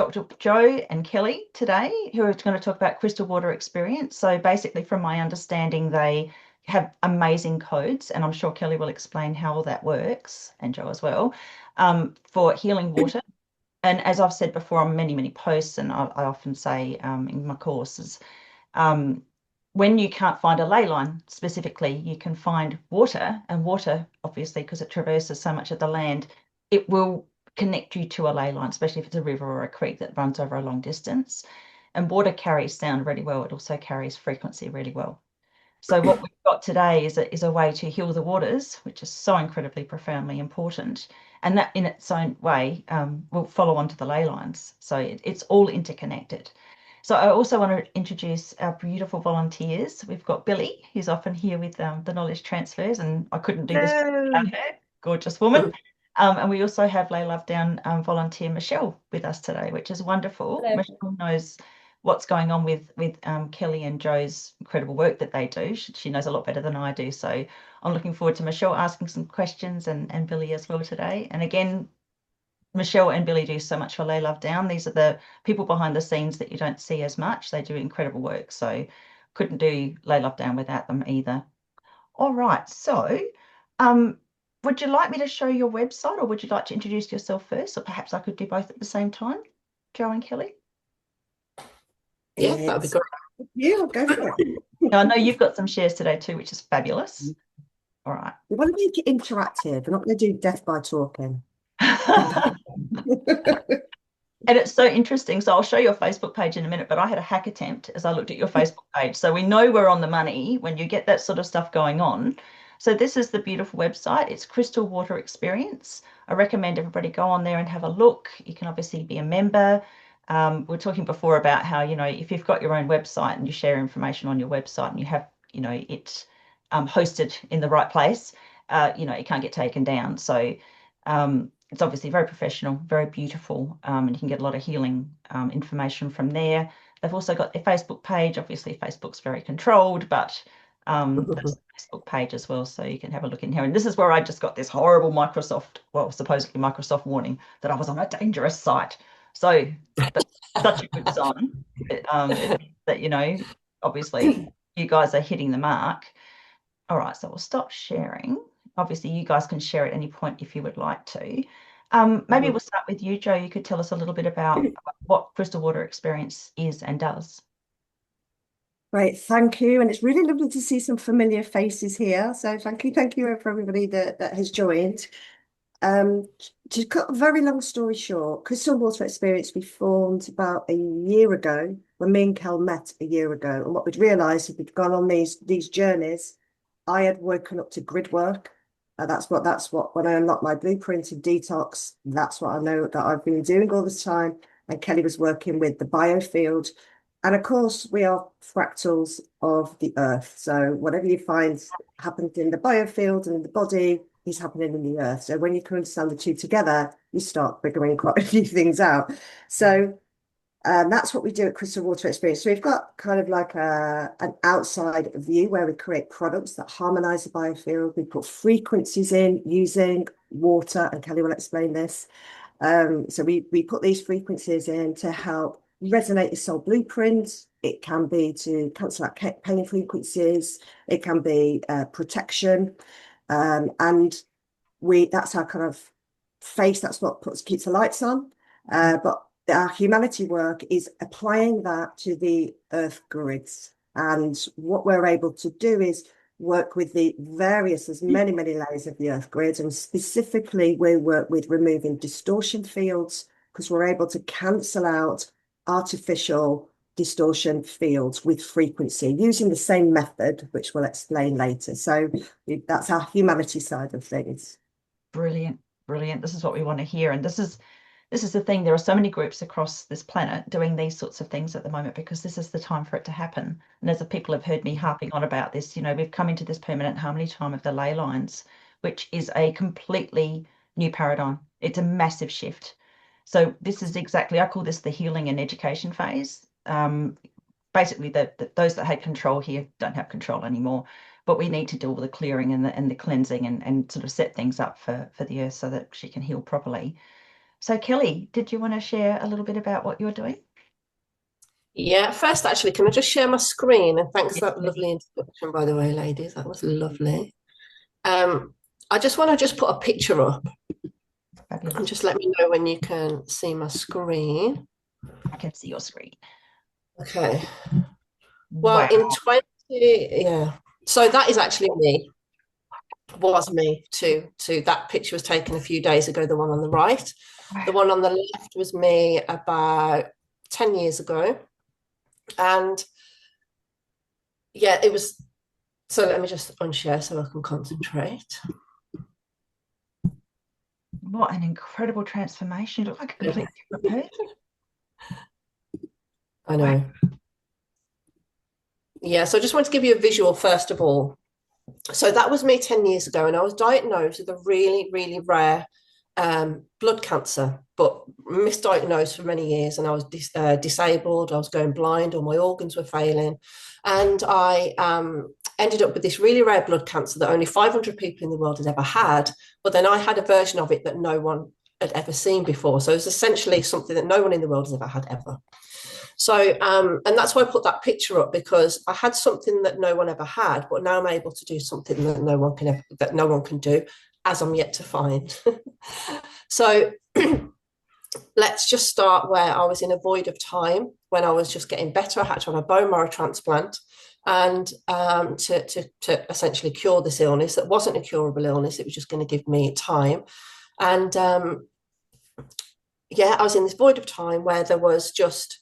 Dr. Joe and Kelly today, who are going to talk about crystal water experience. So basically, from my understanding, they have amazing codes, and I'm sure Kelly will explain how all that works, and Joe as well, for healing water. And as I've said before on many, many posts, and I often say in my courses, um, when you can't find a ley line specifically, you can find water, and water, obviously, because it traverses so much of the land, it will connect you to a ley line, especially if it's a river or a creek that runs over a long distance. And water carries sound really well. It also carries frequency really well. So what we've got today is a way to heal the waters, which is so incredibly profoundly important. And that in its own way will follow on to the ley lines. So it's all interconnected. So I also want to introduce our beautiful volunteers. We've got Billy, who's often here with the knowledge transfers, and I couldn't do this Hello. without her. Gorgeous woman. And we also have Ley Love Down volunteer Michelle with us today, which is wonderful. Hello. Michelle knows what's going on with Kelly and Joe's incredible work that they do. She knows a lot better than I do. So I'm looking forward to Michelle asking some questions and Billy as well today. And again, Michelle and Billy do so much for Ley Love Down. These are the people behind the scenes that you don't see as much. They do incredible work. So couldn't do Ley Love Down without them either. All right. So um, would you like me to show your website, or would you like to introduce yourself first? Or perhaps I could do both at the same time, Joe and Kelly? Yeah, that'd be great. Yeah, go for it. Now, I know you've got some shares today too, which is fabulous. All right. We want to make it interactive. We're not going to do death by talking. And it's so interesting. So I'll show you a Facebook page in a minute, but I had a hack attempt as I looked at your Facebook page. So we know we're on the money when you get that sort of stuff going on. So this is the beautiful website. It's Crystal Water Experience. I recommend everybody go on there and have a look. You can obviously be a member. We are talking before about how, if you've got your own website and you share information on your website and you have, it hosted in the right place, it can't get taken down. So it's obviously very professional, very beautiful, and you can get a lot of healing information from there. They've also got their Facebook page. Obviously, Facebook's very controlled, but there's a Facebook page as well, so you can have a look in here. And this is where I just got this horrible supposedly Microsoft warning that I was on a dangerous site. So that's such a good sign that, obviously you guys are hitting the mark. All right, so we'll stop sharing. Obviously, you guys can share at any point if you would like to. Maybe we'll start with you, Joe. You could tell us a little bit about what Crystal Water Experience is and does. Great, thank you. And it's really lovely to see some familiar faces here. So thank you for everybody that has joined. To cut a very long story short, Crystal Water Experience we formed about a year ago when me and Kel met a year ago. And what we'd realised is we'd gone on these journeys. I had woken up to grid work. That's what when I unlocked my blueprint and detox, that's what I know that I've been doing all this time. And Kelly was working with the biofield. And of course, we are fractals of the earth. So whatever you find happens in the biofield and in the body is happening in the earth. So when you can understand the two together, you start figuring quite a few things out. So that's what we do at Crystal Water Experience. So we've got kind of like an outside view where we create products that harmonize the biofield. We put frequencies in using water, and Kelly will explain this. So we put these frequencies in to help resonate the soul blueprint. It can be to cancel out pain frequencies. It can be protection. And that's our kind of face. That's what keeps the lights on. But our humanity work is applying that to the earth grids. And what we're able to do is work with there's many layers of the earth grid. And specifically, we work with removing distortion fields because we're able to cancel out artificial distortion fields with frequency using the same method, which we'll explain later. So that's our humanity side of things. Brilliant. This is what we want to hear. And this is the thing. There are so many groups across this planet doing these sorts of things at the moment because this is the time for it to happen. And as the people have heard me harping on about this, we've come into this permanent harmony time of the ley lines, which is a completely new paradigm. It's a massive shift. So this is exactly, I call this the healing and education phase. Basically, those that had control here don't have control anymore. But we need to do all the clearing and the cleansing and sort of set things up for the earth so that she can heal properly. So Kelly, did you want to share a little bit about what you're doing? Yeah, first, actually, can I just share my screen? And thanks Yes, for that please. lovely introduction, by the way, ladies. That was lovely. I just want to just put a picture up and Fabulous. just let me know when you can see my screen. I can see your screen. Okay. Well, Wow. in 20, yeah. So that is actually me. Was me too. That picture was taken a few days ago, the one on the right. The one on the left was me about 10 years ago. And yeah, it was. So let me just unshare so I can concentrate. What an incredible transformation. You look like a completely different person. I know. Yeah, so I just want to give you a visual first of all. So that was me 10 years ago, and I was diagnosed with a really, really rare blood cancer, but misdiagnosed for many years. And I was disabled, I was going blind, all my organs were failing. And I ended up with this really rare blood cancer that only 500 people in the world had ever had. But then I had a version of it that no one had ever seen before. So it was essentially something that no one in the world has ever had ever. So, and that's why I put that picture up, because I had something that no one ever had, but now I'm able to do something that no one can do, as I'm yet to find. So let's just start where I was in a void of time when I was just getting better. I had to have a bone marrow transplant, and to essentially cure this illness that wasn't a curable illness. It was just going to give me time. And yeah, I was in this void of time where there was just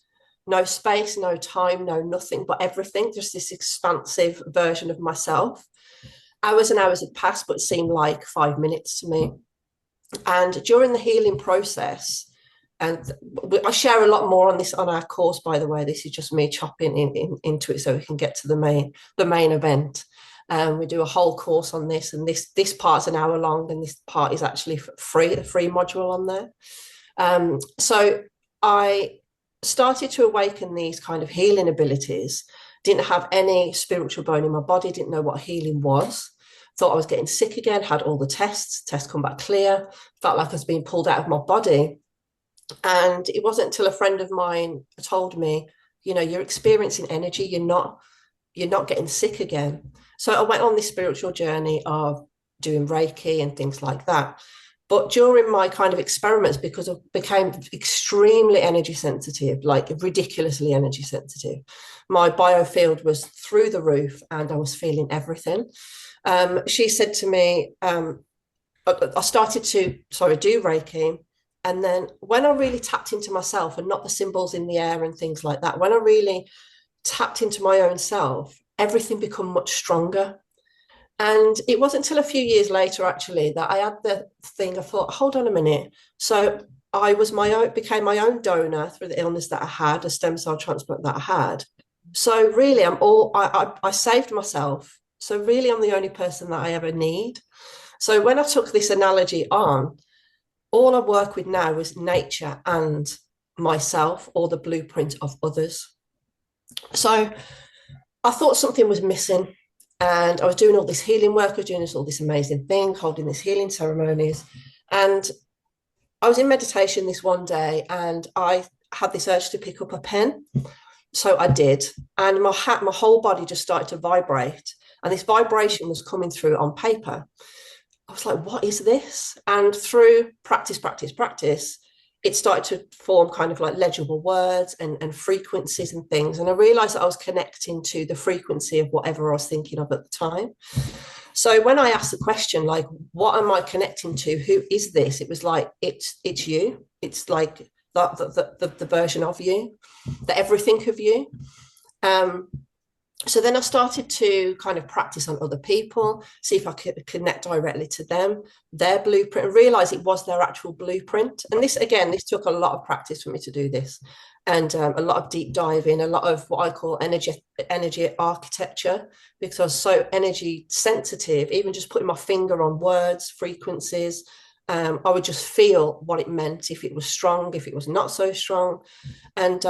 no space, no time, no nothing, but everything, just this expansive version of myself. Hours and hours had passed, but it seemed like 5 minutes to me. And during the healing process, and I share a lot more on this on our course, by the way. This is just me chopping into it so we can get to the main event. We do a whole course on this, and this part's an hour long, and this part is actually free, a free module on there. So I started to awaken these kind of healing abilities. Didn't have any spiritual bone in my body, didn't know what healing was. Thought I was getting sick again, had all the tests come back clear, felt like I was being pulled out of my body. And it wasn't until a friend of mine told me, you're experiencing energy, you're not getting sick again. So I went on this spiritual journey of doing Reiki and things like that. But during my kind of experiments, because I became extremely energy sensitive, like ridiculously energy sensitive, my biofield was through the roof and I was feeling everything. She said to me, I started to do Reiki. And then when I really tapped into myself and not the symbols in the air and things like that, when I really tapped into my own self, everything became much stronger. And it wasn't until a few years later, actually, that I had the thing. I thought, hold on a minute. So I became my own donor through the illness that I had, a stem cell transplant that I had. So really, I saved myself. So really, I'm the only person that I ever need. So when I took this analogy on, all I work with now is nature and myself, or the blueprint of others. So I thought something was missing. And I was doing all this healing work, I was doing all this amazing thing, holding these healing ceremonies. And I was in meditation this one day and I had this urge to pick up a pen. So I did. And my whole body just started to vibrate. And this vibration was coming through on paper. I was like, what is this? And through practice, it started to form kind of like legible words and frequencies and things. And I realized that I was connecting to the frequency of whatever I was thinking of at the time. So when I asked the question, like, what am I connecting to? Who is this? It was like, it's you. It's like the version of you, the everything of you. So then I started to kind of practice on other people, see if I could connect directly to them, their blueprint, and realize it was their actual blueprint. And this took a lot of practice for me to do this, and a lot of deep diving, a lot of what I call energy architecture, because I was so energy sensitive. Even just putting my finger on words, frequencies, I would just feel what it meant, if it was strong, if it was not so strong, and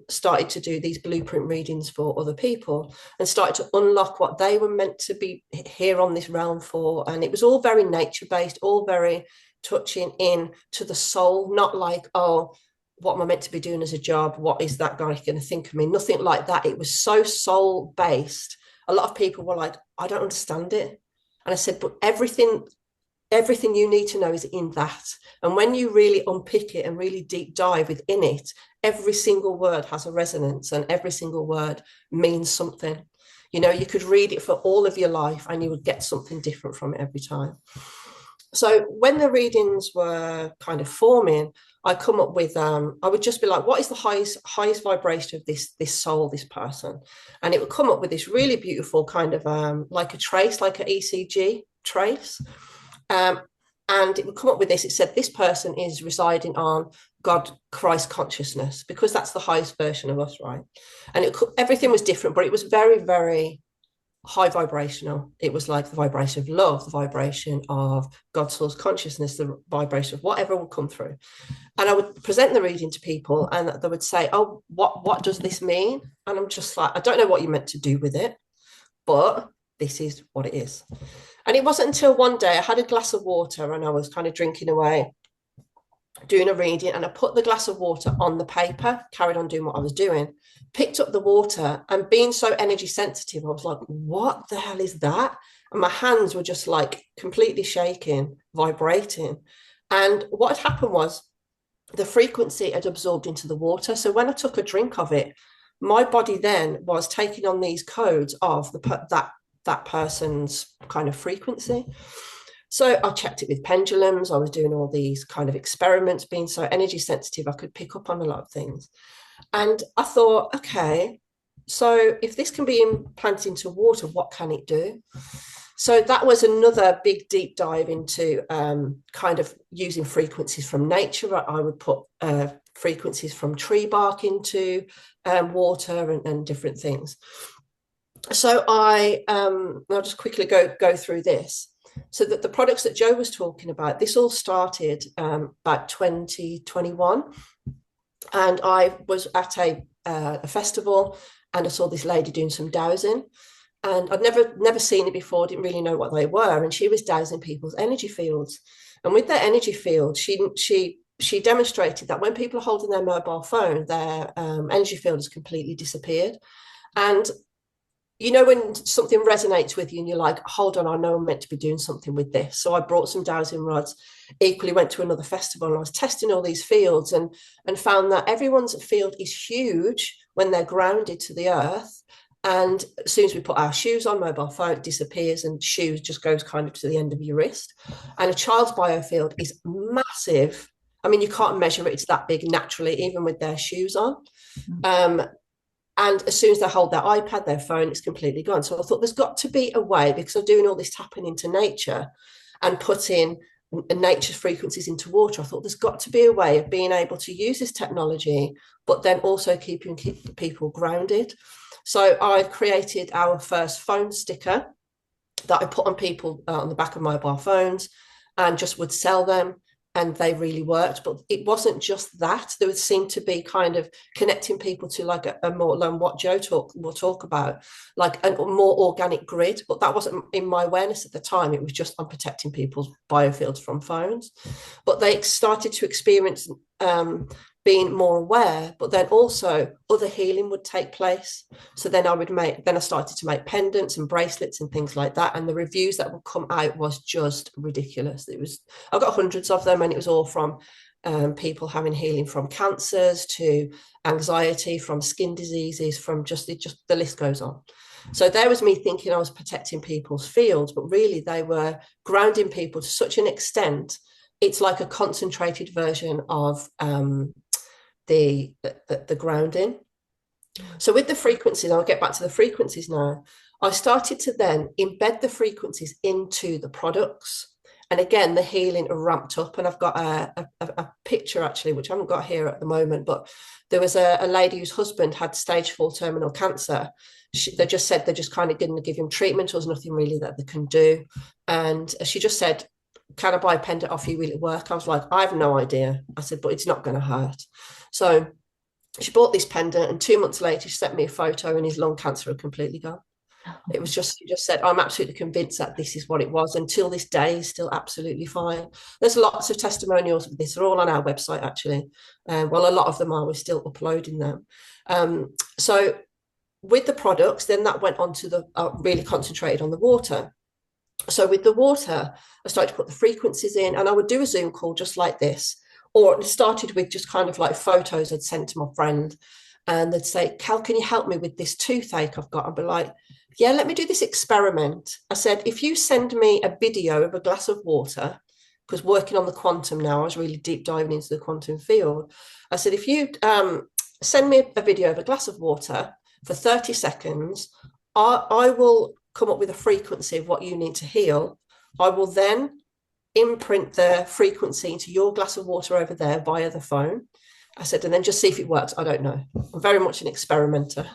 started to do these blueprint readings for other people and started to unlock what they were meant to be here on this realm for. And it was all very nature-based, all very touching in to the soul, not like, oh, what am I meant to be doing as a job? What is that guy going to think of me? Nothing like that. It was so soul based. A lot of people were like, I don't understand it. And I said, but everything you need to know is in that. And when you really unpick it and really deep dive within it, every single word has a resonance and every single word means something. You know, you could read it for all of your life and you would get something different from it every time. So when the readings were kind of forming, I come up with, I would just be like, what is the highest vibration of this soul, this person? And it would come up with this really beautiful kind of like a trace, like an ECG trace. And it would come up with this. It said, this person is residing on God, Christ consciousness, because that's the highest version of us, right? And everything was different, but it was very, very high vibrational. It was like the vibration of love, the vibration of God's source consciousness, the vibration of whatever would come through. And I would present the reading to people and they would say, oh, what does this mean? And I'm just like, I don't know what you meant to do with it, but this is what it is. And it wasn't until one day I had a glass of water and I was kind of drinking away, doing a reading, and I put the glass of water on the paper, carried on doing what I was doing, picked up the water, and being so energy sensitive, I was like, what the hell is that? And my hands were just like completely shaking, vibrating. And what had happened was the frequency had absorbed into the water. So when I took a drink of it, my body then was taking on these codes of that person's kind of frequency. So I checked it with pendulums. I was doing all these kind of experiments, being so energy sensitive, I could pick up on a lot of things. And I thought, okay, so if this can be implanted into water, what can it do? So that was another big deep dive into kind of using frequencies from nature. I would put frequencies from tree bark into water and different things. So I'll just quickly go through this. So that the products that Joe was talking about, this all started about 2021. And I was at a festival and I saw this lady doing some dowsing. And I'd never seen it before, didn't really know what they were. And she was dowsing people's energy fields. And with their energy field, she demonstrated that when people are holding their mobile phone, their energy field has completely disappeared. And you know, when something resonates with you and you're like, hold on, I know I'm meant to be doing something with this. So I brought some dowsing rods, equally went to another festival and I was testing all these fields and found that everyone's field is huge when they're grounded to the earth. And as soon as we put our shoes on, mobile phone, it disappears and shoes just goes kind of to the end of your wrist. And a child's biofield is massive. I mean, you can't measure it. It's that big naturally, even with their shoes on. And as soon as they hold their iPad, their phone, it's completely gone. So I thought there's got to be a way, because I'm doing all this tapping into nature and putting nature's frequencies into water. I thought there's got to be a way of being able to use this technology, but then also keeping people grounded. So I've created our first phone sticker that I put on people on the back of mobile phones and just would sell them. And they really worked, but it wasn't just that. There would seem to be kind of connecting people to like a more, like what Joe will talk about, like a more organic grid. But that wasn't in my awareness at the time. It was just on protecting people's biofields from phones. But they started to experience being more aware, but then also other healing would take place. So then I started to make pendants and bracelets and things like that. And the reviews that would come out was just ridiculous. I got hundreds of them, and it was all from people having healing from cancers to anxiety, from skin diseases, from just the list goes on. So there was me thinking I was protecting people's fields, but really they were grounding people to such an extent. It's like a concentrated version of the grounding. So with the frequencies, I'll get back to the frequencies now. I started to then embed the frequencies into the products. And again, the healing ramped up. And I've got a picture actually, which I haven't got here at the moment, but there was a lady whose husband had stage 4 terminal cancer. They just said they're just kind of going to give him treatment. There's nothing really that they can do. And she just said, can I buy a pendant off you? Will it work? I was like, I have no idea. I said, but it's not going to hurt. So she bought this pendant, and 2 months later, she sent me a photo and his lung cancer had completely gone. It was just, you just said, I'm absolutely convinced that this is what it was. Until this day, is still absolutely fine. There's lots of testimonials of this. They're all on our website, actually. Well, a lot of them are. We're still uploading them. So with the products, then that went on to the really concentrated on the water. So with the water, I started to put the frequencies in, and I would do a Zoom call just like this. Or it started with just kind of like photos I'd sent to my friend, and they'd say, Cal, can you help me with this toothache I've got? I'd be like, yeah, let me do this experiment. I said, if you send me a video of a glass of water, because working on the quantum now, I was really deep diving into the quantum field. I said, if you send me a video of a glass of water for 30 seconds, I will come up with a frequency of what you need to heal. I will then imprint the frequency into your glass of water over there via the phone. I said, and then just see if it works. I don't know. I'm very much an experimenter.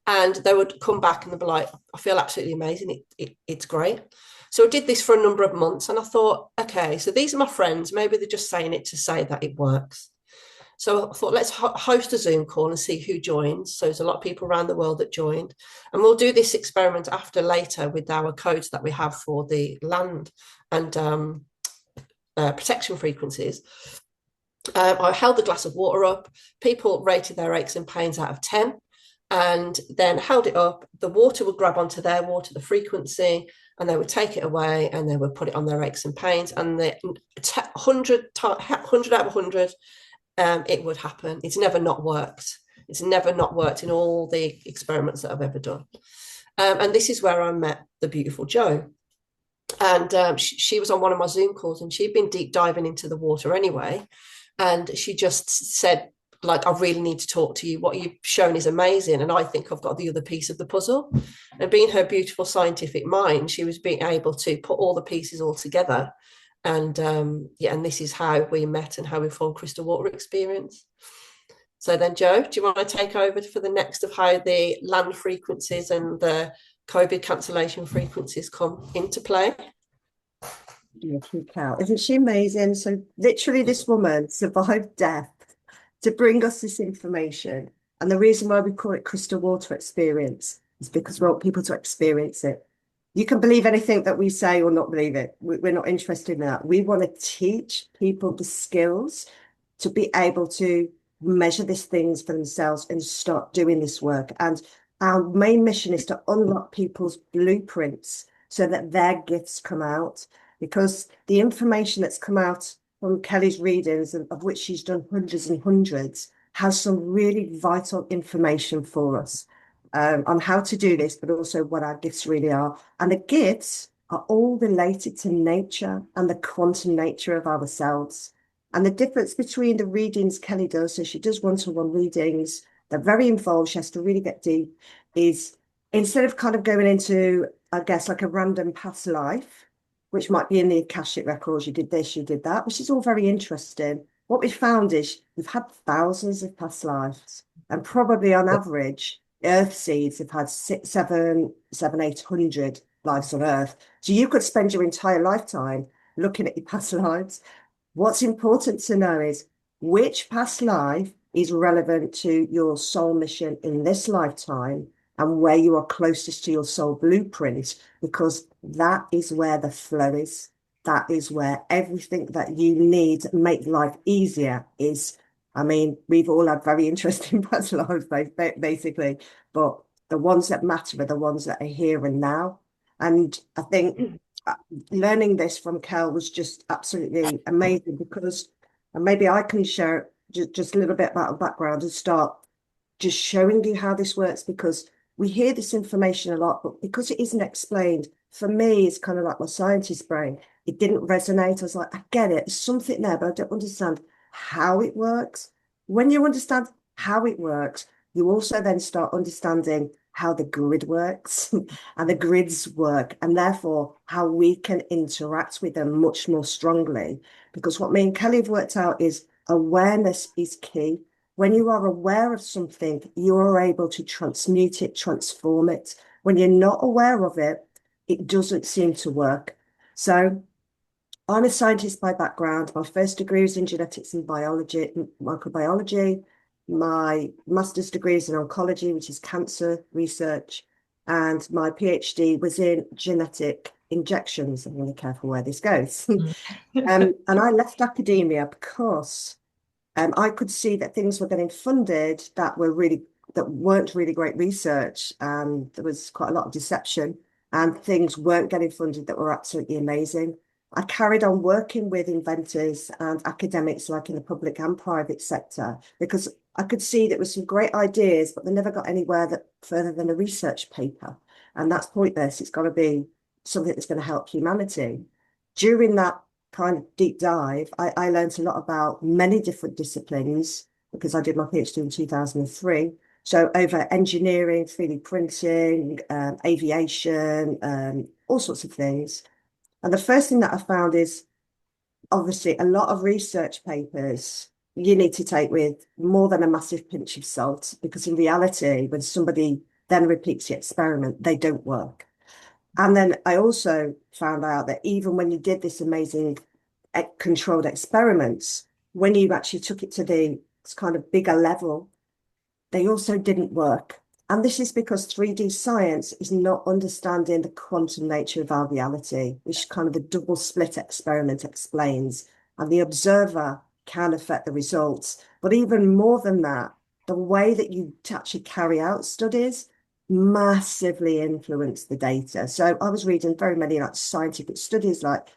And they would come back and they'd be like, I feel absolutely amazing. It's great. So I did this for a number of months, and I thought, okay, so these are my friends. Maybe they're just saying it to say that it works. So I thought, let's host a Zoom call and see who joins. So there's a lot of people around the world that joined. And we'll do this experiment later with our codes that we have for the land and protection frequencies. I held the glass of water up. People rated their aches and pains out of 10, and then held it up. The water would grab onto their water, the frequency, and they would take it away and they would put it on their aches and pains. And the 100 out of 100, it would happen. It's never not worked. It's never not worked in all the experiments that I've ever done. And this is where I met the beautiful Jo. And she was on one of my Zoom calls, and she'd been deep diving into the water anyway. And she just said, like, I really need to talk to you. What you've shown is amazing. And I think I've got the other piece of the puzzle. And being her beautiful scientific mind, she was being able to put all the pieces all together. And and this is how we met and how we formed Crystal Water Experience. So then, Jo, do you want to take over for the next of how the land frequencies and the COVID cancellation frequencies come into play? Beautiful cow. Isn't she amazing? So literally this woman survived death to bring us this information. And the reason why we call it Crystal Water Experience is because we want people to experience it. You can believe anything that we say or not believe it. We're not interested in that. We want to teach people the skills to be able to measure these things for themselves and start doing this work. And our main mission is to unlock people's blueprints so that their gifts come out. Because the information that's come out from Kelly's readings, of which she's done hundreds and hundreds, has some really vital information for us on how to do this, but also what our gifts really are. And the gifts are all related to nature and the quantum nature of ourselves. And the difference between the readings Kelly does, so she does one-to-one readings, they're very involved, she has to really get deep, is instead of kind of going into, I guess, like a random past life, which might be in the Akashic records, you did this, you did that, which is all very interesting. What we found is we've had thousands of past lives, and probably on average, Earth seeds have had 800 lives on Earth. So you could spend your entire lifetime looking at your past lives. What's important to know is which past life is relevant to your soul mission in this lifetime and where you are closest to your soul blueprint, because that is where the flow is. That is where everything that you need to make life easier is. I mean, we've all had very interesting past lives, basically, but the ones that matter are the ones that are here and now. And I think learning this from Kel was just absolutely amazing, because and maybe I can share just a little bit about the background and start just showing you how this works, because we hear this information a lot, but because it isn't explained, for me, it's kind of like my scientist brain. It didn't resonate. I was like, I get it. There's something there, but I don't understand how it works. When you understand how it works, you also then start understanding how the grid works and the grids work, and therefore how we can interact with them much more strongly. Because what me and Kelly have worked out is awareness is key. When you are aware of something, you are able to transmute it, transform it. When you're not aware of it, it doesn't seem to work. So I'm a scientist by background. My first degree was in genetics and biology, microbiology. My master's degree is in oncology, which is cancer research. and my PhD was in genetic injections. I'm really careful where this goes. And I left academia because I could see that things were getting funded that weren't really great research. There was quite a lot of deception, and things weren't getting funded that were absolutely amazing. I carried on working with inventors and academics, like in the public and private sector, because I could see there were some great ideas, but they never got anywhere that further than a research paper. And that's pointless. It's got to be something that's going to help humanity. During that kind of deep dive, I learned a lot about many different disciplines because I did my PhD in 2003. So over engineering, 3D printing, aviation, all sorts of things. And the first thing that I found is obviously a lot of research papers you need to take with more than a massive pinch of salt, because in reality, when somebody then repeats the experiment, they don't work. And then I also found out that even when you did this amazing controlled experiments, when you actually took it to the kind of bigger level, they also didn't work. And this is because 3D science is not understanding the quantum nature of our reality, which kind of the double slit experiment explains. And the observer can affect the results. But even more than that, the way that you actually carry out studies massively influence the data. So I was reading very many like scientific studies like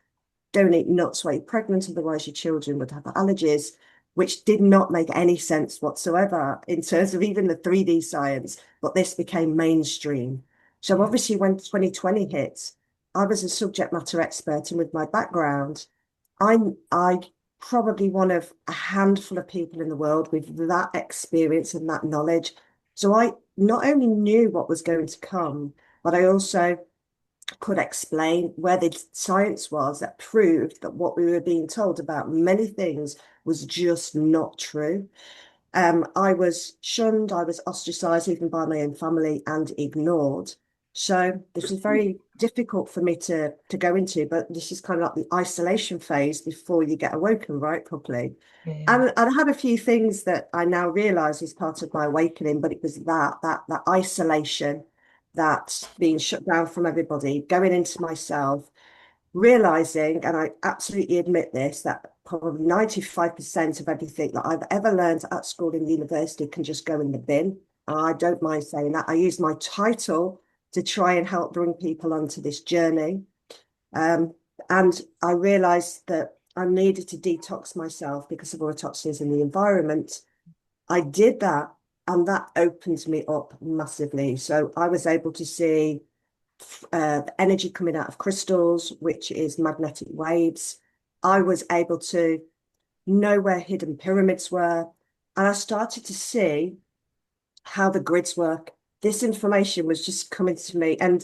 don't eat nuts while you're pregnant, otherwise your children would have allergies, which did not make any sense whatsoever in terms of even the 3D science, but this became mainstream. So obviously when 2020 hit, I was a subject matter expert, and with my background, I probably one of a handful of people in the world with that experience and that knowledge. So I not only knew what was going to come, but I also could explain where the science was that proved that what we were being told about many things was just not true. I was shunned, I was ostracized even by my own family and ignored. So this is very difficult for me to go into, but this is kind of like the isolation phase before you get awoken, right, properly. Yeah. And I had a few things that I now realize is part of my awakening, but it was that isolation, that being shut down from everybody, going into myself, realizing, and I absolutely admit this, that probably 95% of everything that I've ever learned at school and university can just go in the bin. I don't mind saying that. I use my title to try and help bring people onto this journey. And I realized that I needed to detox myself because of all the toxins in the environment. I did that, and that opened me up massively. So I was able to see the energy coming out of crystals, which is magnetic waves. I was able to know where hidden pyramids were, and I started to see how the grids work. This information was just coming to me, and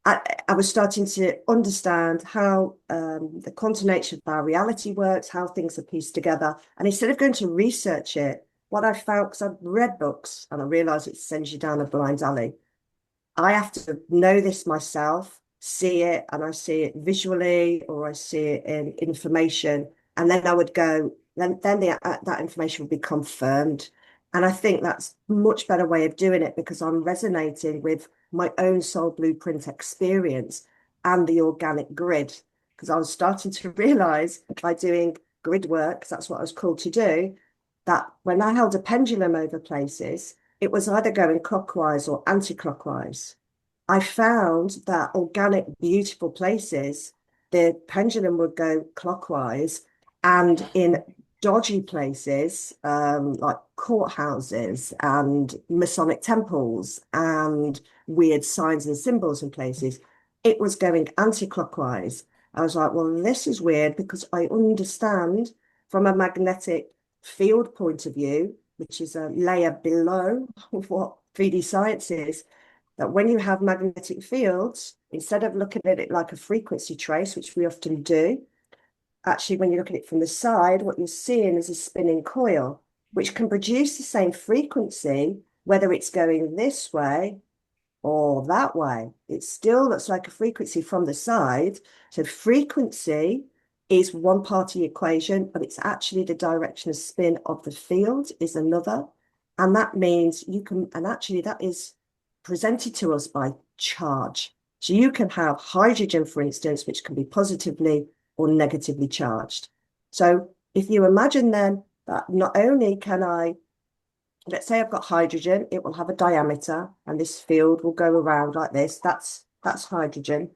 I was starting to understand how the quantum nature of our reality works, how things are pieced together. And instead of going to research it, what I found, because I've read books and I realized it sends you down a blind alley, I have to know this myself, see it, and I see it visually or I see it in information. And then I would go, that information would be confirmed. And I think that's a much better way of doing it because I'm resonating with my own soul blueprint experience and the organic grid. Because I was starting to realize by doing grid work, 'cause that's what I was called to do, that when I held a pendulum over places, it was either going clockwise or anti-clockwise. I found that organic, beautiful places, the pendulum would go clockwise, and in dodgy places, like courthouses and Masonic temples and weird signs and symbols in places, it was going anti-clockwise. I was like, well, this is weird because I understand from a magnetic field point of view, which is a layer below what 3D science is, that when you have magnetic fields, instead of looking at it like a frequency trace, which we often do, actually, when you look at it from the side, what you're seeing is a spinning coil, which can produce the same frequency, whether it's going this way or that way. It still looks like a frequency from the side. So frequency is one part of the equation, but it's actually the direction of spin of the field is another. And that means you can, and actually that is presented to us by charge. So you can have hydrogen, for instance, which can be positively or negatively charged. So if you imagine then that not only can I, let's say I've got hydrogen, it will have a diameter and this field will go around like this. That's hydrogen.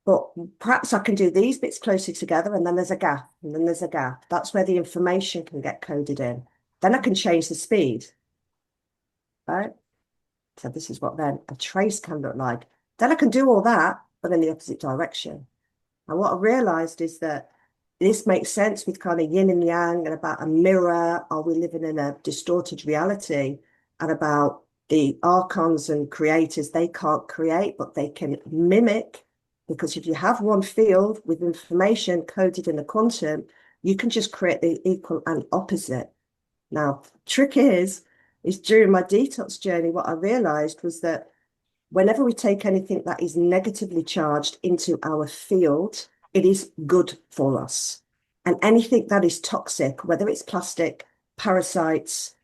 But perhaps I can do these bits closer together and then there's a gap and then there's a gap. That's where the information can get coded in. Then I can change the speed, right? So this is what then a trace can look like. Then I can do all that, but in the opposite direction. And what I realized is that this makes sense with kind of yin and yang and about a mirror. Are we living in a distorted reality? And about the archons and creators, they can't create, but they can mimic. Because if you have one field with information coded in the quantum, you can just create the equal and opposite. Now, trick is during my detox journey, what I realized was that whenever we take anything that is negatively charged into our field, it is good for us. And anything that is toxic, whether it's plastic, parasites,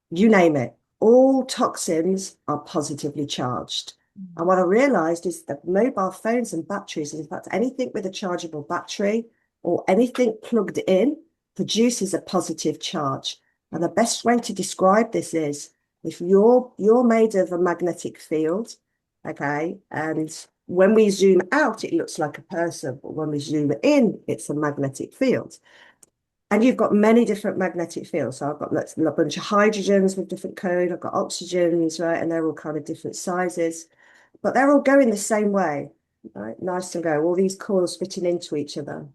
you name it, all toxins are positively charged. And what I realized is that mobile phones and batteries, in fact, anything with a chargeable battery or anything plugged in produces a positive charge. And the best way to describe this is if you're made of a magnetic field, okay, and when we zoom out, it looks like a person, but when we zoom in, it's a magnetic field. And you've got many different magnetic fields. So I've got a bunch of hydrogens with different code. I've got oxygens, right? And they're all kind of different sizes, but they're all going the same way, right? Nice and go. All these coils fitting into each other.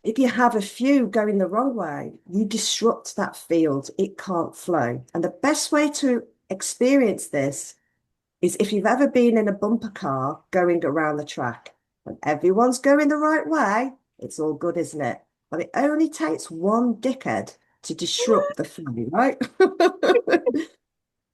If you have a few going the wrong way, you disrupt that field. It can't flow. And the best way to experience this is if you've ever been in a bumper car going around the track and everyone's going the right way, it's all good, isn't it? But it only takes one dickhead to disrupt the flow, right?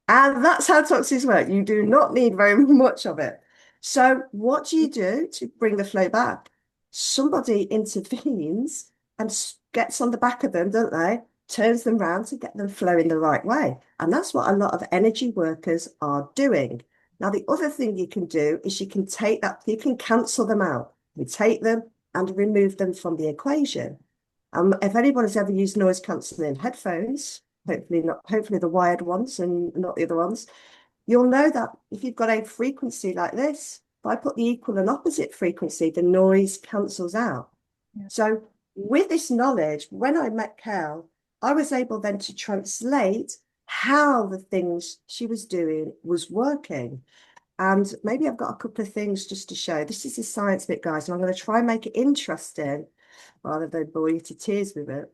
And that's how toxins work. You do not need very much of it. So what do you do to bring the flow back? Somebody intervenes and gets on the back of them, don't they? Turns them round to get them flowing the right way. And that's what a lot of energy workers are doing. Now, the other thing you can do is you can take that, you can cancel them out. You take them and remove them from the equation. If anyone has ever used noise cancelling headphones, hopefully not, hopefully the wired ones and not the other ones, you'll know that if you've got a frequency like this, if I put the equal and opposite frequency, the noise cancels out. Yeah. So with this knowledge, when I met Kel, I was able then to translate how the things she was doing was working. And maybe I've got a couple of things just to show. This is the science bit, guys, and I'm going to try and make it interesting rather than bore you to tears with it.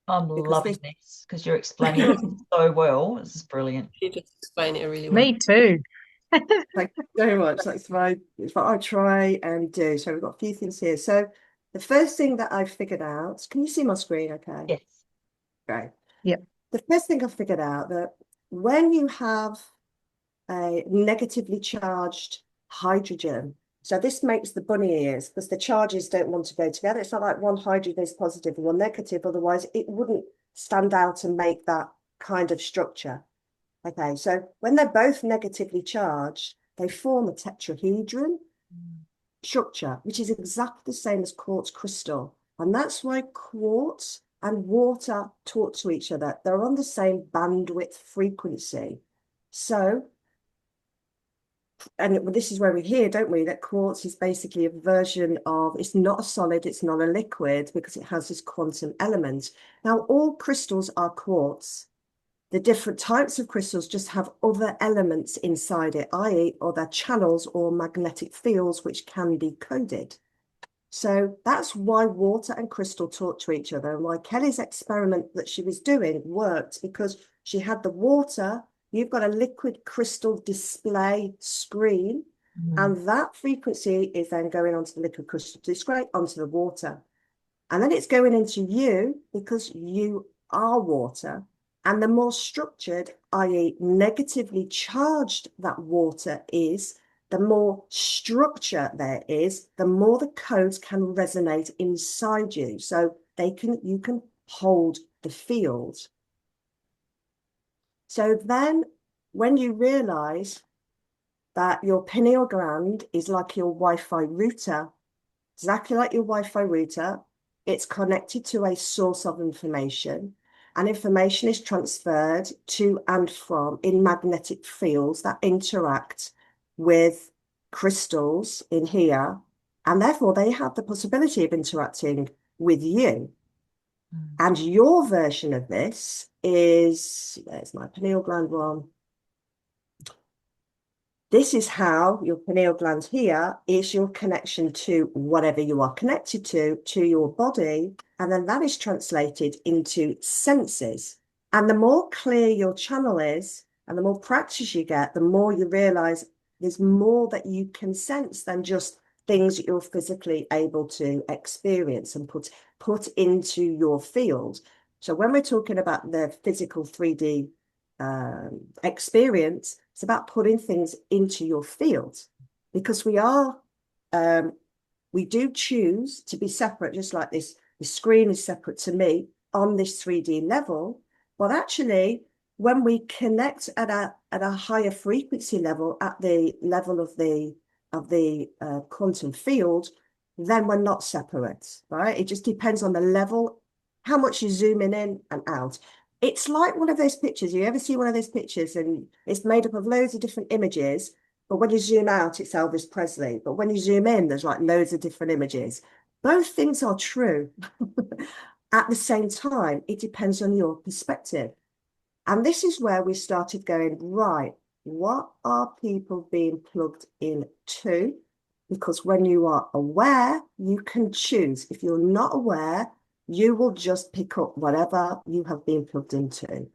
I'm loving this because you're explaining it so well. This is brilliant. You just explain it really well. Me too. Thank you very much. That's what I try and do. So we've got a few things here. So the first thing that I figured out, can you see my screen okay? Yes. Great. Yep. The first thing I figured out that when you have a negatively charged hydrogen, so this makes the bunny ears because the charges don't want to go together. It's not like one hydrogen is positive and one negative, otherwise it wouldn't stand out and make that kind of structure. Okay, so when they're both negatively charged, they form a tetrahedron structure, which is exactly the same as quartz crystal. And that's why quartz and water talk to each other. They're on the same bandwidth frequency. So, and this is where we hear, don't we, that quartz is basically a version of, it's not a solid, it's not a liquid, because it has this quantum element. Now, all crystals are quartz. The different types of crystals just have other elements inside it, i.e. other channels or magnetic fields which can be coded. So that's why water and crystal talk to each other, and why Kelly's experiment that she was doing worked, because she had the water, you've got a liquid crystal display screen, and that frequency is then going onto the liquid crystal display, onto the water. And then it's going into you because you are water. And the more structured, i.e. negatively charged that water is, the more structure there is, the more the codes can resonate inside you. So you can hold the field. So then when you realize that your pineal gland is like your Wi-Fi router, exactly like your Wi-Fi router. It's connected to a source of information, and information is transferred to and from in magnetic fields that interact with crystals in here, and therefore they have the possibility of interacting with you. And your version of this is, there's my pineal gland one. This is how your pineal gland here is your connection to whatever you are connected to your body. And then that is translated into senses. And the more clear your channel is, and the more practice you get, the more you realize there's more that you can sense than just things that you're physically able to experience and put into your field. So when we're talking about the physical 3D experience, it's about putting things into your field, because we do choose to be separate, just like this. The screen is separate to me on this 3D level, but actually, when we connect at a higher frequency level, at the level of the quantum field, then we're not separate, right? It just depends on the level, how much you zoom in and out. It's like one of those pictures. You ever see one of those pictures and it's made up of loads of different images, but when you zoom out, it's Elvis Presley. But when you zoom in, there's like loads of different images. Both things are true. At the same time, it depends on your perspective. And this is where we started going, right, what are people being plugged into? Because when you are aware, you can choose. If you're not aware, you will just pick up whatever you have been plugged into.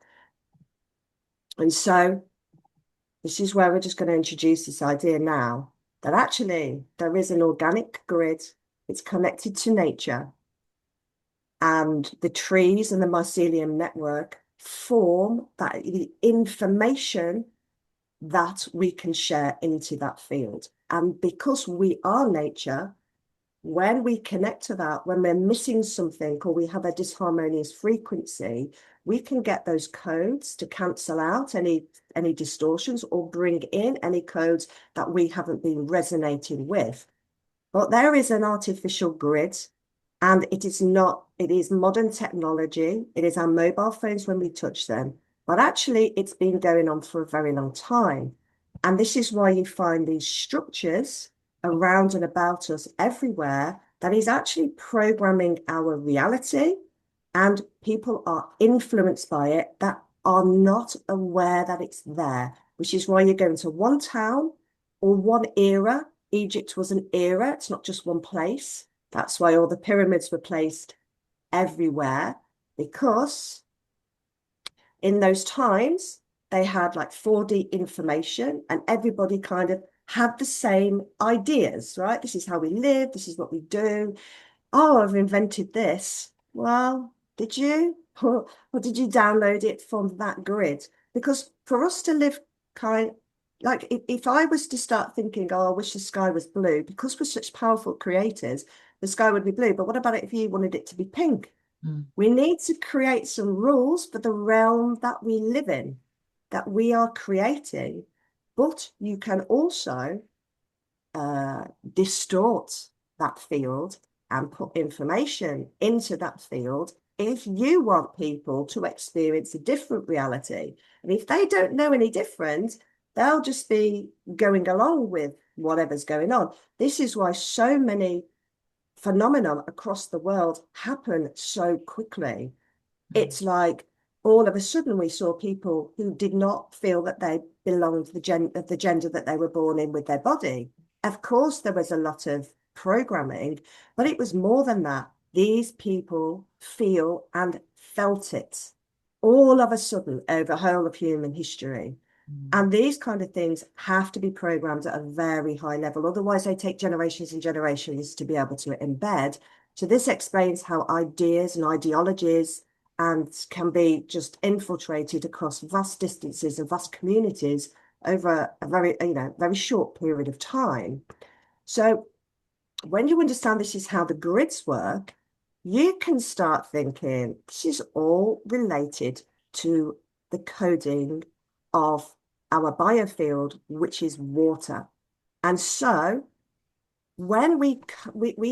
And so this is where we're just going to introduce this idea now that actually there is an organic grid. It's connected to nature. And the trees and the mycelium network form that the information that we can share into that field. And because we are nature, when we connect to that, when we're missing something or we have a disharmonious frequency, we can get those codes to cancel out any distortions or bring in any codes that we haven't been resonating with. But there is an artificial grid, and it is modern technology. It is our mobile phones when we touch them, but actually it's been going on for a very long time. And this is why you find these structures around and about us everywhere that is actually programming our reality, and people are influenced by it that are not aware that it's there, which is why you go into one town or one era. Egypt was an era, it's not just one place. That's why all the pyramids were placed everywhere, because in those times, they had like 4D information and everybody kind of had the same ideas, right? This is how we live. This is what we do. Oh, I've invented this. Well, did you? Or did you download it from that grid? Because for us to live like if I was to start thinking, oh, I wish the sky was blue, because we're such powerful creators, the sky would be blue. But what about it if you wanted it to be pink? We need to create some rules for the realm that we live in, that we are creating. But you can also distort that field and put information into that field if you want people to experience a different reality. And if they don't know any different, they'll just be going along with whatever's going on. This is why so many phenomena across the world happen so quickly. It's like all of a sudden we saw people who did not feel that they belonged to the gender that they were born in with their body. Of course, there was a lot of programming, but it was more than that. These people feel and felt it all of a sudden over the whole of human history. And these kind of things have to be programmed at a very high level. Otherwise, they take generations and generations to be able to embed. So this explains how ideas and ideologies can be just infiltrated across vast distances and vast communities over a very short period of time. So when you understand this is how the grids work, you can start thinking this is all related to the coding of our biofield, which is water. And so when we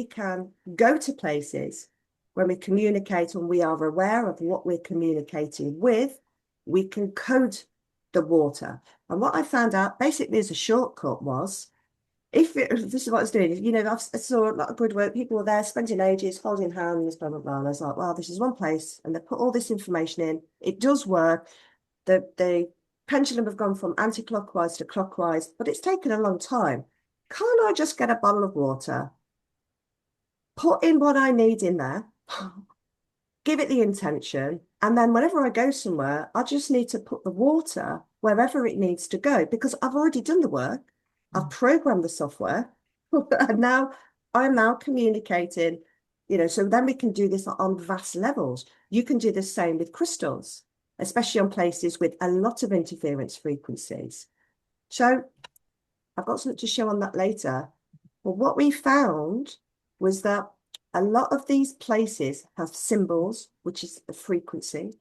can go to places, when we communicate and we are aware of what we're communicating with, we can code the water. And what I found out basically as a shortcut was, this is what I was doing, you know, I saw a lot of good work. People were there spending ages holding hands, blah, blah, blah. And I was like, well, this is one place. And they put all this information in. It does work. The pendulum have gone from anti-clockwise to clockwise, but it's taken a long time. Can't I just get a bottle of water, put in what I need in there, give it the intention, and then whenever I go somewhere, I just need to put the water wherever it needs to go because I've already done the work. I've programmed the software, and now I'm now communicating, you know, so then we can do this on vast levels. You can do the same with crystals, especially on places with a lot of interference frequencies. So I've got something to show on that later. But what we found was that a lot of these places have symbols, which is a frequency,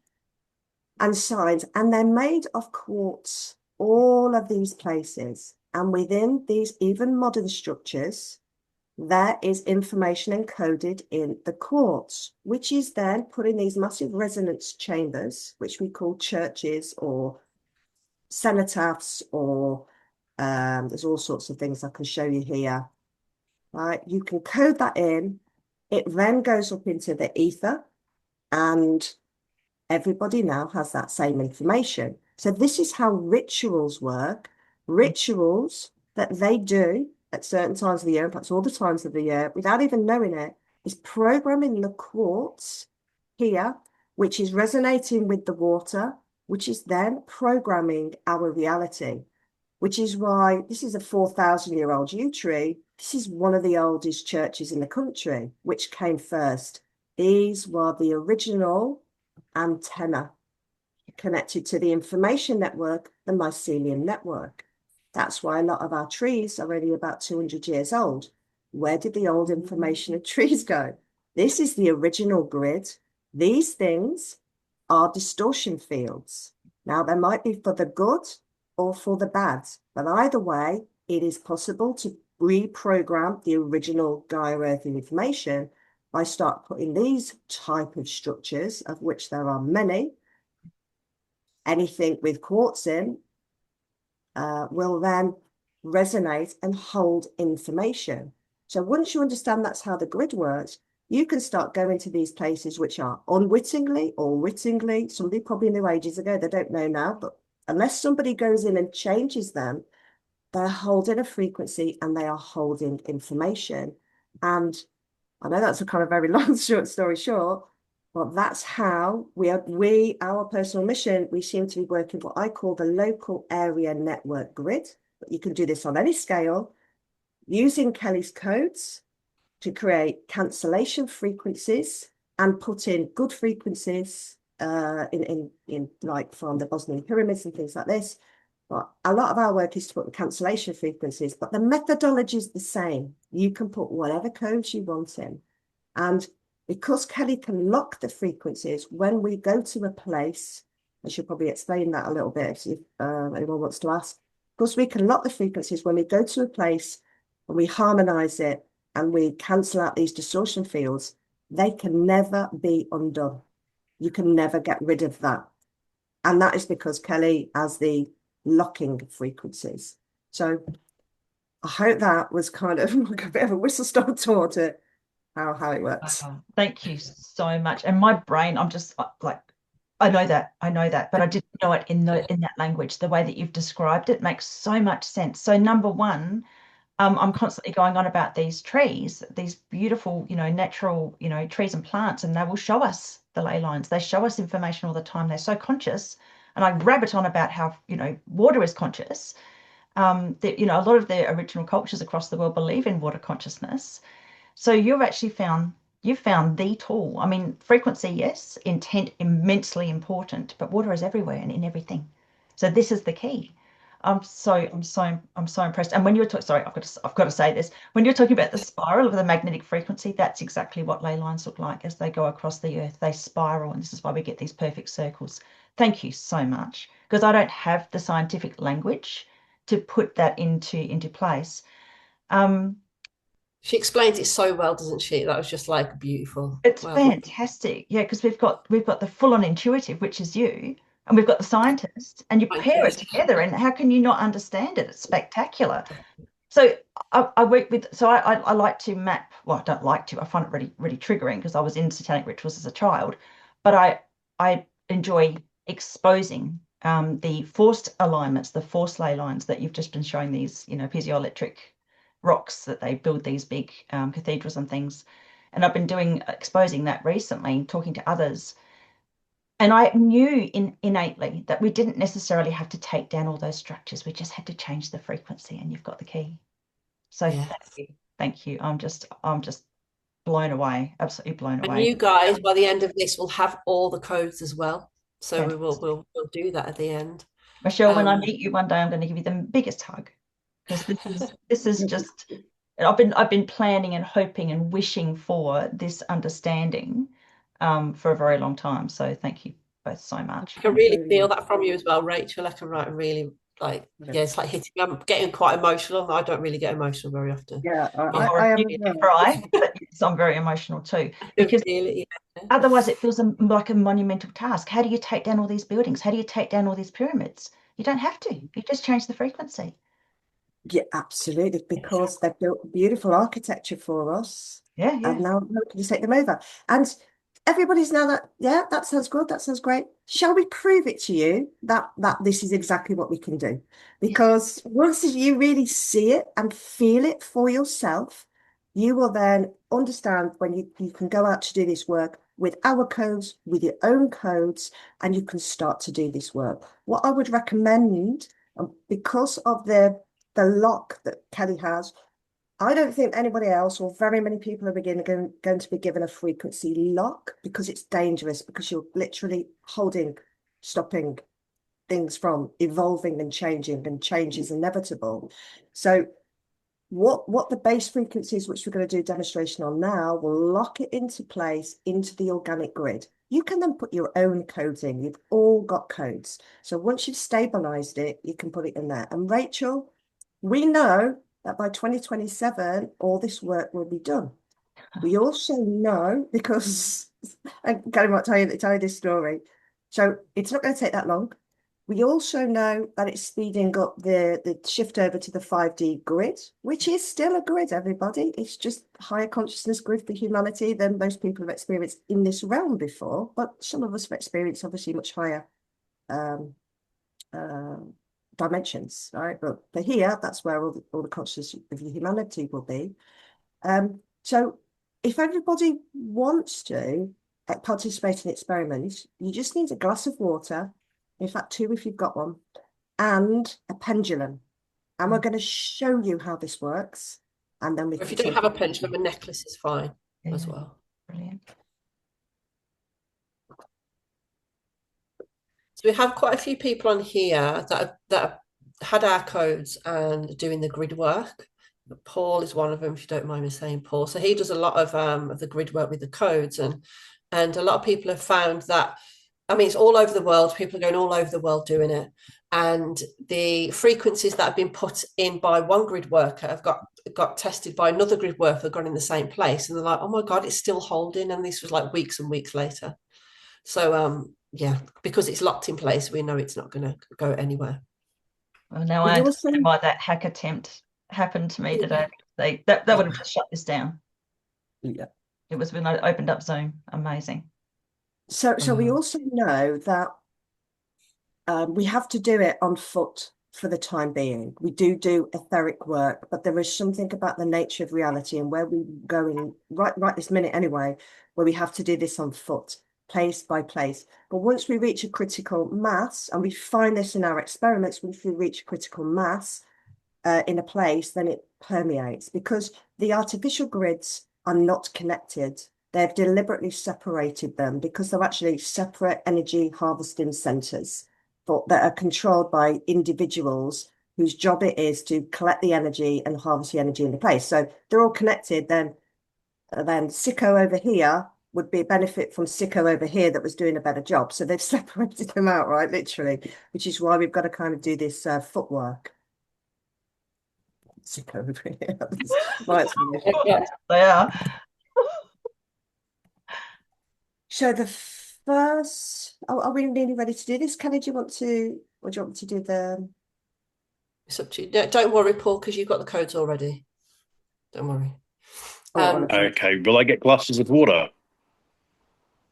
and signs, and they're made of quartz, all of these places. And within these even modern structures, there is information encoded in the quartz, which is then put in these massive resonance chambers, which we call churches or cenotaphs, or there's all sorts of things I can show you here. Right, you can code that in. It then goes up into the ether, and everybody now has that same information. So this is how rituals work. Rituals that they do at certain times of the year, perhaps all the times of the year, without even knowing it, is programming the quartz here, which is resonating with the water, which is then programming our reality, which is why this is a 4,000-year-old yew tree. This is one of the oldest churches in the country. Which came first? These were the original antenna connected to the information network, the mycelium network. That's why a lot of our trees are only about 200 years old. Where did the old information of trees go? This is the original grid. These things are distortion fields. Now, they might be for the good or for the bad, but either way, it is possible to reprogram the original Gaia Earth information by start putting these type of structures, of which there are many. Anything with quartz in will then resonate and hold information. So once you understand that's how the grid works, you can start going to these places which are unwittingly or wittingly, somebody probably knew ages ago, they don't know now, but unless somebody goes in and changes them, they're holding a frequency and they are holding information. And I know that's a kind of very long, short story short, but that's how our personal mission, we seem to be working what I call the local area network grid. But you can do this on any scale using Kelly's codes to create cancellation frequencies and put in good frequencies in like from the Bosnian pyramids and things like this. But a lot of our work is to put the cancellation frequencies, but the methodology is the same. You can put whatever codes you want in. And because Kelly can lock the frequencies, when we go to a place, I should probably explain that a little bit if anyone wants to ask. Because we can lock the frequencies when we go to a place and we harmonize it and we cancel out these distortion fields, they can never be undone. You can never get rid of that. And that is because Kelly has the locking frequencies. So I hope that was kind of like a bit of a whistle-stop tour to how it works. Thank you so much. And my brain, I'm just like, I know that, but I didn't know it in that language. The way that you've described it makes so much sense. So number one, I'm constantly going on about these trees, these beautiful, natural, trees and plants, and they will show us the ley lines. They show us information all the time. They're so conscious. And I rabbit on about how, water is conscious. That, a lot of the original cultures across the world believe in water consciousness. So you've found the tool. I mean, frequency, yes, intent immensely important, but water is everywhere and in everything. So this is the key. I'm so impressed. And when you were talking, sorry, I've got to say this. When you're talking about the spiral of the magnetic frequency, that's exactly what ley lines look like as they go across the earth. They spiral, and this is why we get these perfect circles. thank you so much, because I don't have the scientific language to put that into place. She explains it so well, doesn't she? That was just like beautiful. It's Well done. fantastic. Yeah, because we've got the full-on intuitive, which is you, and we've got the scientist, and you Thank pair you. it together, and how can you not understand it? It's spectacular. So I work with, so I like to map, well, I don't like to, I find it really, really triggering because I was in satanic rituals as a child, but I enjoy exposing the forced alignments, the forced ley lines that you've just been showing, these, piezoelectric rocks that they build these big cathedrals and things. And I've been exposing that recently, talking to others. And I knew innately that we didn't necessarily have to take down all those structures. We just had to change the frequency, and you've got the key. So Yeah. thank you. Thank you. I'm just blown away, absolutely blown And away. you guys, by the end of this, will have all the codes as well. So we will Fantastic. we'll do that at the end. Michelle, when I Um, meet you one day, I'm going to give you the biggest hug, because this is just, I've been planning and hoping and wishing for this understanding for a very long time. So thank you both so much. I can really feel that from you as well, Rachel. I can really like, yeah, it's like hitting. I'm getting quite emotional. I don't really get emotional very often. Yeah, Yeah, Or I a am few as to well. cry, but yes, I'm very emotional too, I can because feel it. Yeah. otherwise, it feels like a monumental task. How do you take down all these buildings? How do you take down all these pyramids? You don't have to. You just change the frequency. Yeah, absolutely, because they've built beautiful architecture for us, Yeah, yeah. and now we can just take them over. And everybody's now that, yeah, that sounds good, that sounds great. Shall we prove it to you that this is exactly what we can do? Yes. Because once you really see it and feel it for yourself, you will then understand when you can go out to do this work with our codes, with your own codes, and you can start to do this work. What I would recommend, because of the lock that Kelly has, I don't think anybody else or very many people are going to be given a frequency lock, because it's dangerous, because you're literally stopping things from evolving and changing, and change is inevitable. So what the base frequencies, which we're going to do a demonstration on now, will lock it into place into the organic grid. You can then put your own codes in. You've all got codes. So once you've stabilized it, you can put it in there. And Rachel, we know that by 2027, all this work will be done. We also know, because and Gary might tell you this story. So it's not going to take that long. We also know that it's speeding up the shift over to the 5D grid, which is still a grid, everybody. It's just higher consciousness grid for humanity than most people have experienced in this realm before. But some of us have experienced obviously much higher um, uh, dimensions, right? But for here, that's where all the consciousness of humanity will be. So if everybody wants to participate in experiments, you just need a glass of water, in fact, two if you've got one, and a pendulum. And we're going to show you how this works. And then we If can you don't take have a it. pendulum, a necklace is fine as Yeah, well. brilliant. So we have quite a few people on here that have had our codes and doing the grid work. Paul is one of them, if you don't mind me saying, Paul. So he does a lot of the grid work with the codes, and a lot of people have found that, I mean, it's all over the world. People are going all over the world doing it, and the frequencies that have been put in by one grid worker have got tested by another grid worker, gone in the same place, and they're like, oh my god, it's still holding, and this was like weeks and weeks later. So yeah, because it's locked in place, we know it's not going to go anywhere. Well, now I We also, understand why that hack attempt happened to me today. That would have just shut this down. yeah. It was when I opened up Zoom. Amazing. So we also know that we have to do it on foot for the time being. We do etheric work, but there is something about the nature of reality and where we're going right this minute anyway, where we have to do this on foot, place by place. But once we reach a critical mass, and we find this in our experiments, once we reach a critical mass in a place, then it permeates, because the artificial grids are not connected. They've deliberately separated them because they're actually separate energy harvesting centers that are controlled by individuals whose job it is to collect the energy and harvest the energy in the place. So they're all connected. Then Sicko over here would be a benefit from sicko over here that was doing a better job. So they've separated them out, right? Literally, which is why we've got to kind of do this footwork. Sicko over here. Right. They are. So the first, are we nearly ready to do this? Kelly, do you want to, or do you want me to do the? It's up to you. Don't worry, Paul, because you've got the codes already. Don't worry. Okay, will I get glasses of water?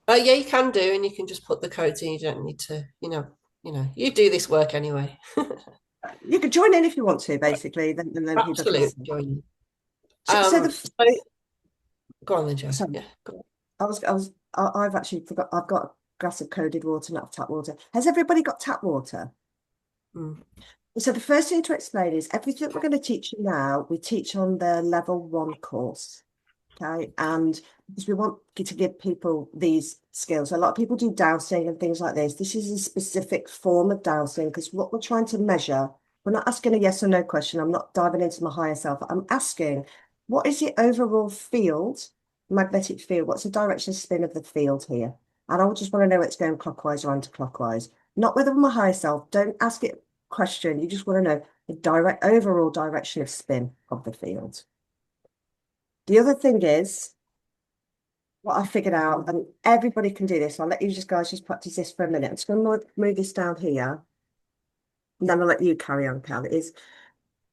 Yeah, you can do, and you can just put the codes in. You don't need to, you do this work anyway. You can join in if you want to, basically. Then Absolutely, join in. So go on then, Joe. Sorry. Yeah, go on. I've actually forgot. I've got a glass of coded water, not tap water. Has everybody got tap water? on. So the first thing to explain is everything we're going to teach you now, we teach on the level 1 course. Okay, and because we want to give people these skills. A lot of people do dowsing and things like this. This is a specific form of dowsing because what we're trying to measure, we're not asking a yes or no question. I'm not diving into my higher self. I'm asking, what is the overall field, magnetic field? What's the direction of spin of the field here? And I just want to know it's going clockwise or anti-clockwise. Not whether my higher self. Don't ask it a question. You just want to know the overall direction of spin of the field. The other thing is, what I figured out, and everybody can do this. I'll let you guys just practice this for a minute. I'm just going to move this down here, and then I'll let you carry on, Cal. Is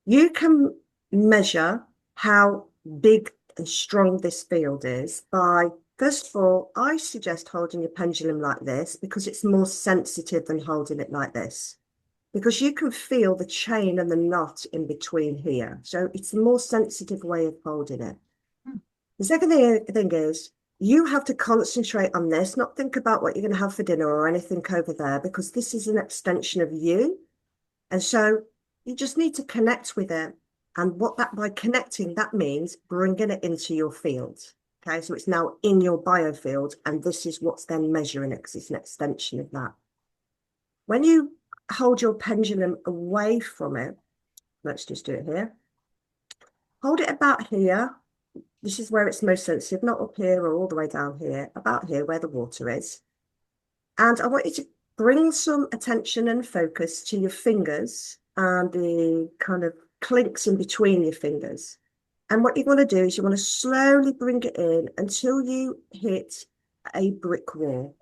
you can measure how big and strong this field is by, first of all, I suggest holding your pendulum like this because it's more sensitive than holding it like this. Because you can feel the chain and the knot in between here. So it's a more sensitive way of holding it. The second thing is you have to concentrate on this, not think about what you're going to have for dinner or anything over there, because this is an extension of you. And so you just need to connect with it. And by connecting, that means bringing it into your field. Okay, so it's now in your biofield, and this is what's then measuring it because it's an extension of that. When you hold your pendulum away from it, let's just do it here. Hold it about here. This is where it's most sensitive, not up here or all the way down here, about here where the water is. And I want you to bring some attention and focus to your fingers and the kind of clinks in between your fingers. And what you want to do is you want to slowly bring it in until you hit a brick wall.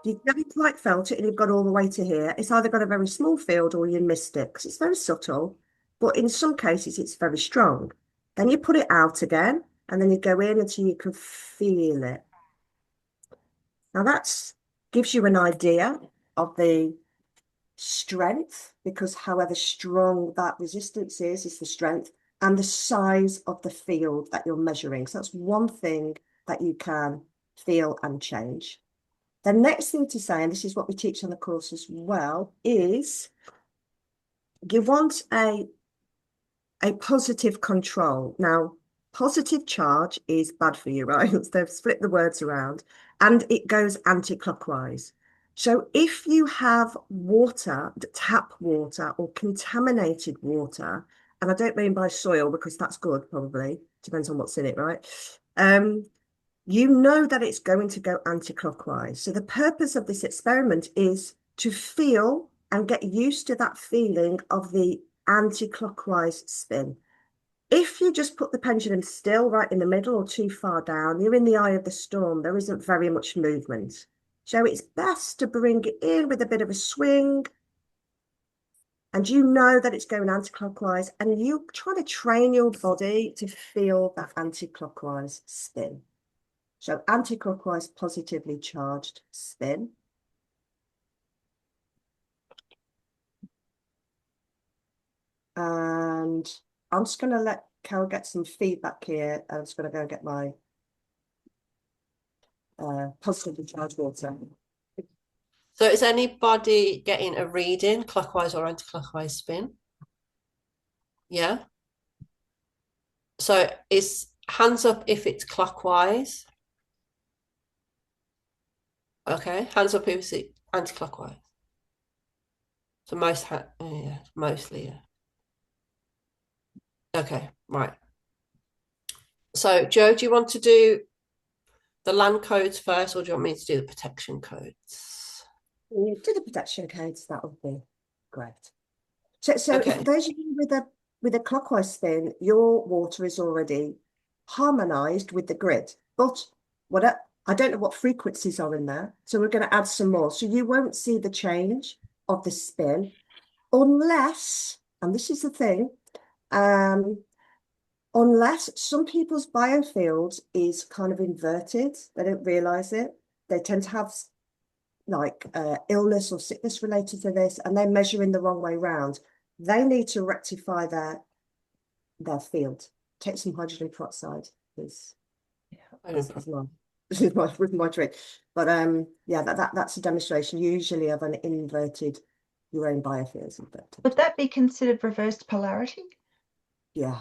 You've never quite felt it and you've got all the way to here. It's either got a very small field or you missed it because it's very subtle, but in some cases it's very strong. Then you put it out again and then you go in until you can feel it. Now that gives you an idea of the strength, because however strong that resistance is the strength, and the size of the field that you're measuring. So that's one thing that you can feel and change. The next thing to say, and this is what we teach on the course as well, is you want a positive control. Now, positive charge is bad for you, right? They've split the words around, and it goes anti-clockwise. So if you have water, tap water or contaminated water, and I don't mean by soil because that's good, probably, depends on what's in it, right? You know that it's going to go anti-clockwise. So the purpose of this experiment is to feel and get used to that feeling of the anti-clockwise spin. If you just put the pendulum still right in the middle or too far down, you're in the eye of the storm. There isn't very much movement. So it's best to bring it in with a bit of a swing. And you know that it's going anti-clockwise, and you try to train your body to feel that anti-clockwise spin. So anti-clockwise positively charged spin. And I'm just going to let Cal get some feedback here. I'm just going to go and get my positively charged water. So is anybody getting a reading, clockwise or anti-clockwise spin? Yeah. So is hands up if it's clockwise. Okay, hands up if it's anti-clockwise. So yeah, mostly, yeah. Okay, right. So Joe, do you want to do the land codes first, or do you want me to do the protection codes? You do the protection codes, that would be great. So Okay. if those of you with a clockwise spin, your water is already harmonized with the grid. But I don't know what frequencies are in there, so we're going to add some more. So you won't see the change of the spin unless, and this is the thing, unless some people's biofield is kind of inverted, they don't realize it. They tend to have like illness or sickness related to this, and they're measuring the wrong way round. They need to rectify their field. Take some hydrogen peroxide, please. This is my trick. But yeah, that's a demonstration usually of an inverted, your own biofields inverted. Would that be considered reversed polarity? Yeah.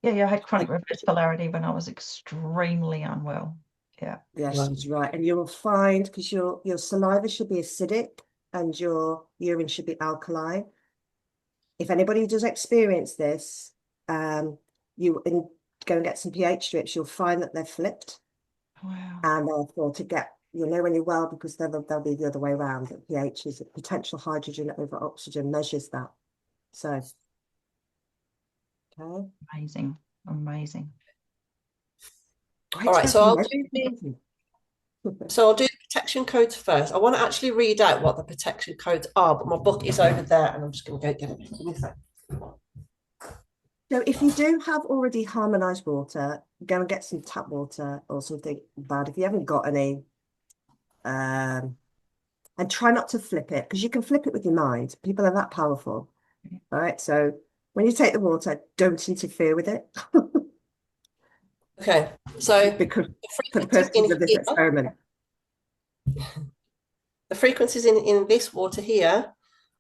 Yeah, I had chronic reversed polarity when I was extremely unwell. Yeah. Yes, she's right. And you'll find, because your saliva should be acidic and your urine should be alkaline. If anybody does experience this, go and get some pH strips, you'll find that they're flipped. Wow. And therefore you'll know when you're well, because they'll be the other way around. The pH is potential hydrogen over oxygen, measures that. So, okay. Amazing. All right, so I'll do the protection codes first. I want to actually read out what the protection codes are, but my book is over there, and I'm just going to go get it. Give me a sec. So if you do have already harmonized water, go and get some tap water or something bad. If you haven't got any, and try not to flip it, because you can flip it with your mind. People are that powerful. All right. So when you take the water, don't interfere with it. Okay. So because for the purposes of this experiment. The frequencies in this water here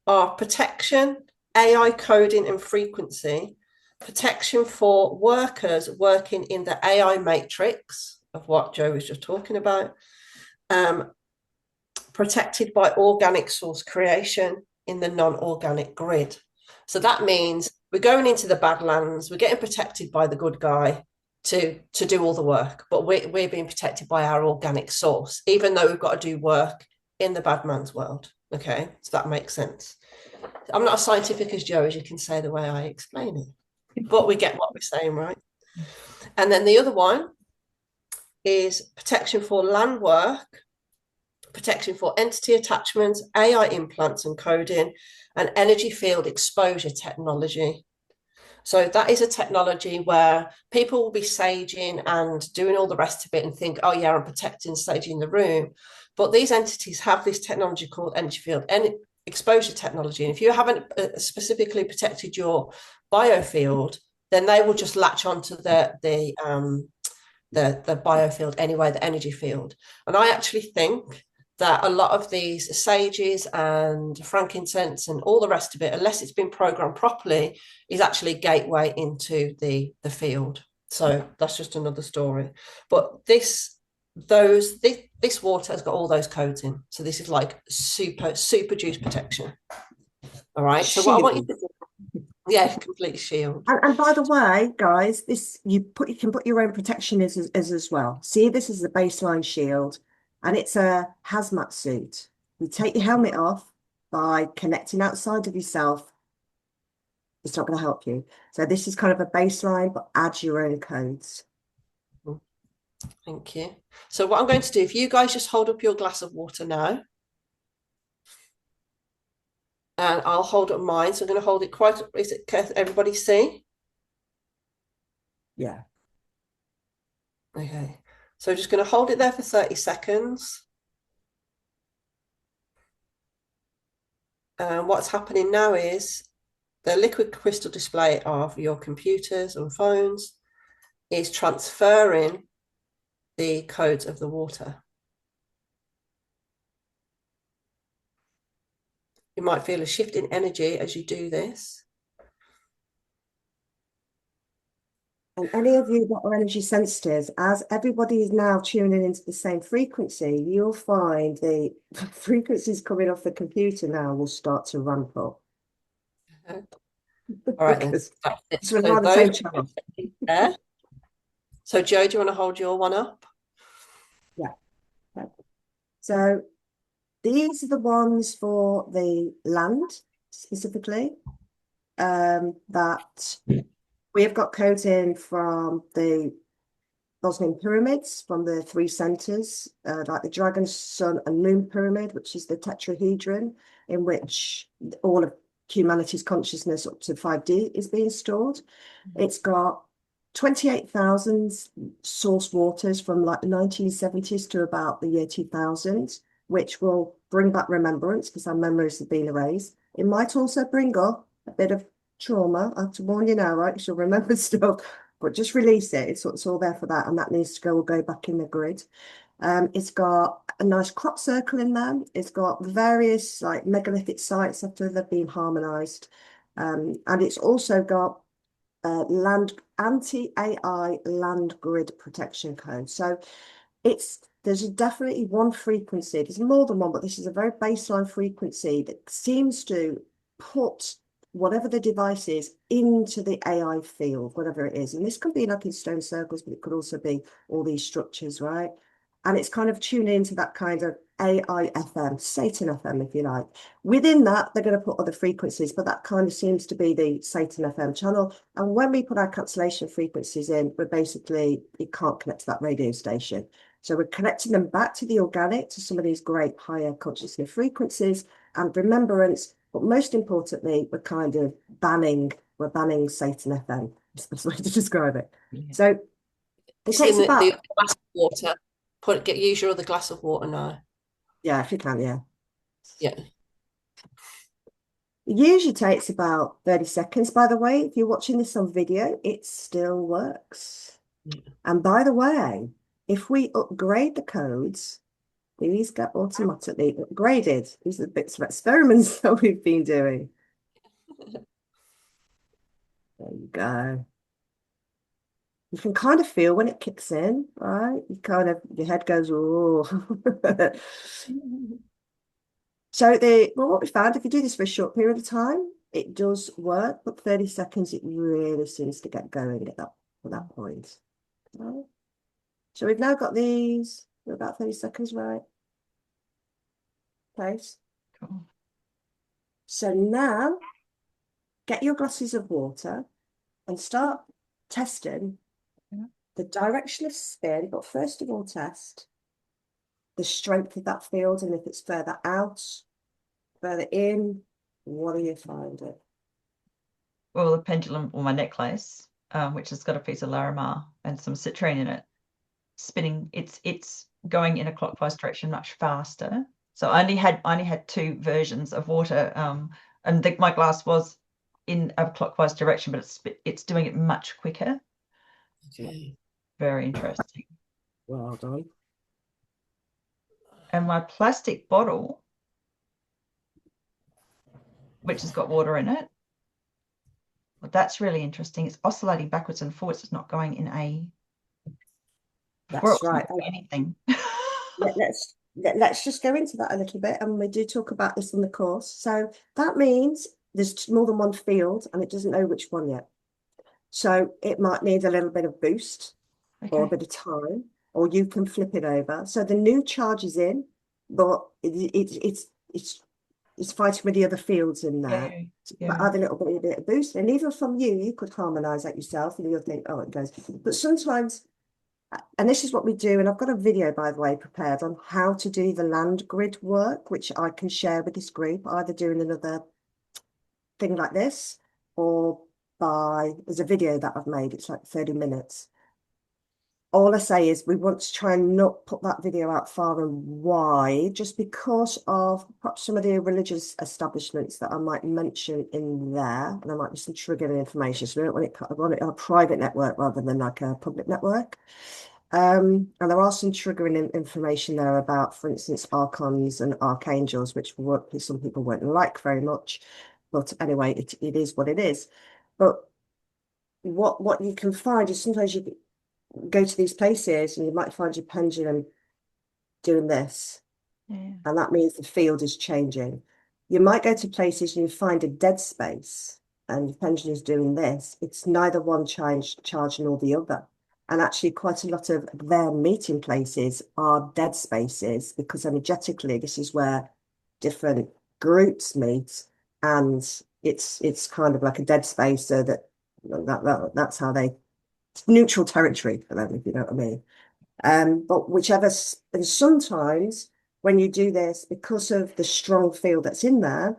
are protection, AI coding and frequency, protection for workers working in the AI matrix of what Joe was just talking about, protected by organic source creation in the non-organic grid. So that means we're going into the Badlands, we're getting protected by the good guy to do all the work, but we're being protected by our organic source, even though we've got to do work in the bad man's world. Okay, so that makes sense. I'm not as scientific as Joe, as you can say the way I explain it, but we get what we're saying, right? And then the other one is protection for land work, protection for entity attachments, AI implants and coding, and energy field exposure technology. So that is a technology where people will be saging and doing all the rest of it and think, oh yeah, I'm protecting, saging the room. But these entities have this technology called energy field exposure technology. And if you haven't specifically protected your biofield, then they will just latch onto the biofield anyway, the energy field. And I actually think that a lot of these sages and frankincense and all the rest of it, unless it's been programmed properly, is actually a gateway into the field. So that's just another story. But this water has got all those codes in. So this is like super juice protection. All right. So what I want you to do, yeah, complete shield. And by the way, guys, you can put your own protection as well. See, this is the baseline shield, and it's a hazmat suit. You take your helmet off by connecting outside of yourself. It's not going to help you. So this is kind of a baseline, but add your own codes. Thank you. So what I'm going to do, if you guys just hold up your glass of water now, and I'll hold up mine. So I'm going to hold it quite, can everybody see? Yeah. Okay. So just going to hold it there for 30 seconds. And what's happening now is the liquid crystal display of your computers and phones is transferring the codes of the water. You might feel a shift in energy as you do this. And any of you that are energy sensitive, as everybody is now tuning into the same frequency, you'll find the frequencies coming off the computer now will start to ramp up. Okay. All right, then. So we're on the same channel. There. So Joe, do you want to hold your one up? Yeah. Okay. So these are the ones for the land specifically, that we have got codes in from the Bosnian pyramids, from the three centers, like the Dragon, Sun, and Moon pyramid, which is the tetrahedron in which all of humanity's consciousness up to 5D is being stored. It's got 28,000 source waters from like the 1970s to about the year 2000, which will bring back remembrance because our memories have been erased. It might also bring up a bit of trauma. I have to warn you now, right? You'll remember stuff, but just release it. It's all there for that, and that needs to go back in the grid. It's got a nice crop circle in there. It's got various like megalithic sites after they've been harmonized. And it's also got land anti-AI land grid protection code. So there's definitely one frequency. There's more than one, but this is a very baseline frequency that seems to put whatever the device is into the AI field, whatever it is. And this could be like in stone circles, but it could also be all these structures, right? And it's kind of tuning into that kind of AI FM, Satan FM, if you like. Within that, they're going to put other frequencies, but that kind of seems to be the Satan FM channel. And when we put our cancellation frequencies in, it can't connect to that radio station. So we're connecting them back to the organic, to some of these great higher consciousness frequencies and remembrance. But most importantly, we're banning Satan FM. That's the best way to describe it. Yeah. So it takes about the glass of water. Use your other glass of water now. Yeah, if you can, yeah. Yeah. It usually takes about 30 seconds, by the way. If you're watching this on video, it still works. Yeah. And by the way, if we upgrade the codes, these get automatically upgraded. These are the bits of experiments that we've been doing. There you go. You can kind of feel when it kicks in, right? Your head goes, oh. So what we found, if you do this for a short period of time, it does work, but 30 seconds, it really seems to get going at that point. Right. So we've now got these, we're about 30 seconds, right? Place. Cool. So now, get your glasses of water and start testing the direction of spin, but first of all, test the strength of that field, and if it's further out, further in, what do you find it? Well, the pendulum or my necklace, which has got a piece of Larimar and some citrine in it, spinning. It's going in a clockwise direction much faster. So I only had two versions of water, and my glass was in a clockwise direction, but it's doing it much quicker. Okay. Very interesting. Well done. And my plastic bottle, which has got water in it, well, that's really interesting. It's oscillating backwards and forwards. It's not going in a. That's right. Anything. Let's just go into that a little bit, and we do talk about this in the course. So that means there's more than one field, and it doesn't know which one yet. So it might need a little bit of boost, okay, or a bit of time, or you can flip it over. So the new charge is in, but it's fighting with the other fields in there. Yeah. Add a little bit of boost, and even from you could harmonize that yourself, and you'll think, oh, it goes. But sometimes. And this is what we do, and I've got a video, by the way, prepared on how to do the land grid work, which I can share with this group, either doing another thing like this, or there's a video that I've made, it's like 30 minutes. All I say is we want to try and not put that video out far and wide, just because of perhaps some of the religious establishments that I might mention in there, and there might be some triggering information. So we don't want it on a private network rather than like a public network. And there are some triggering information there about, for instance, archons and archangels, which some people won't like very much. But anyway, it is what it is. But what you can find is sometimes you go to these places and you might find your pendulum doing this. Yeah. And that means the field is changing. You might go to places and you find a dead space and the pendulum is doing this. It's neither one charge nor the other. And actually, quite a lot of their meeting places are dead spaces because energetically, this is where different groups meet, and it's kind of like a dead space, so that's how they it's neutral territory for them, if you know what I mean. But and sometimes when you do this, because of the strong field that's in there,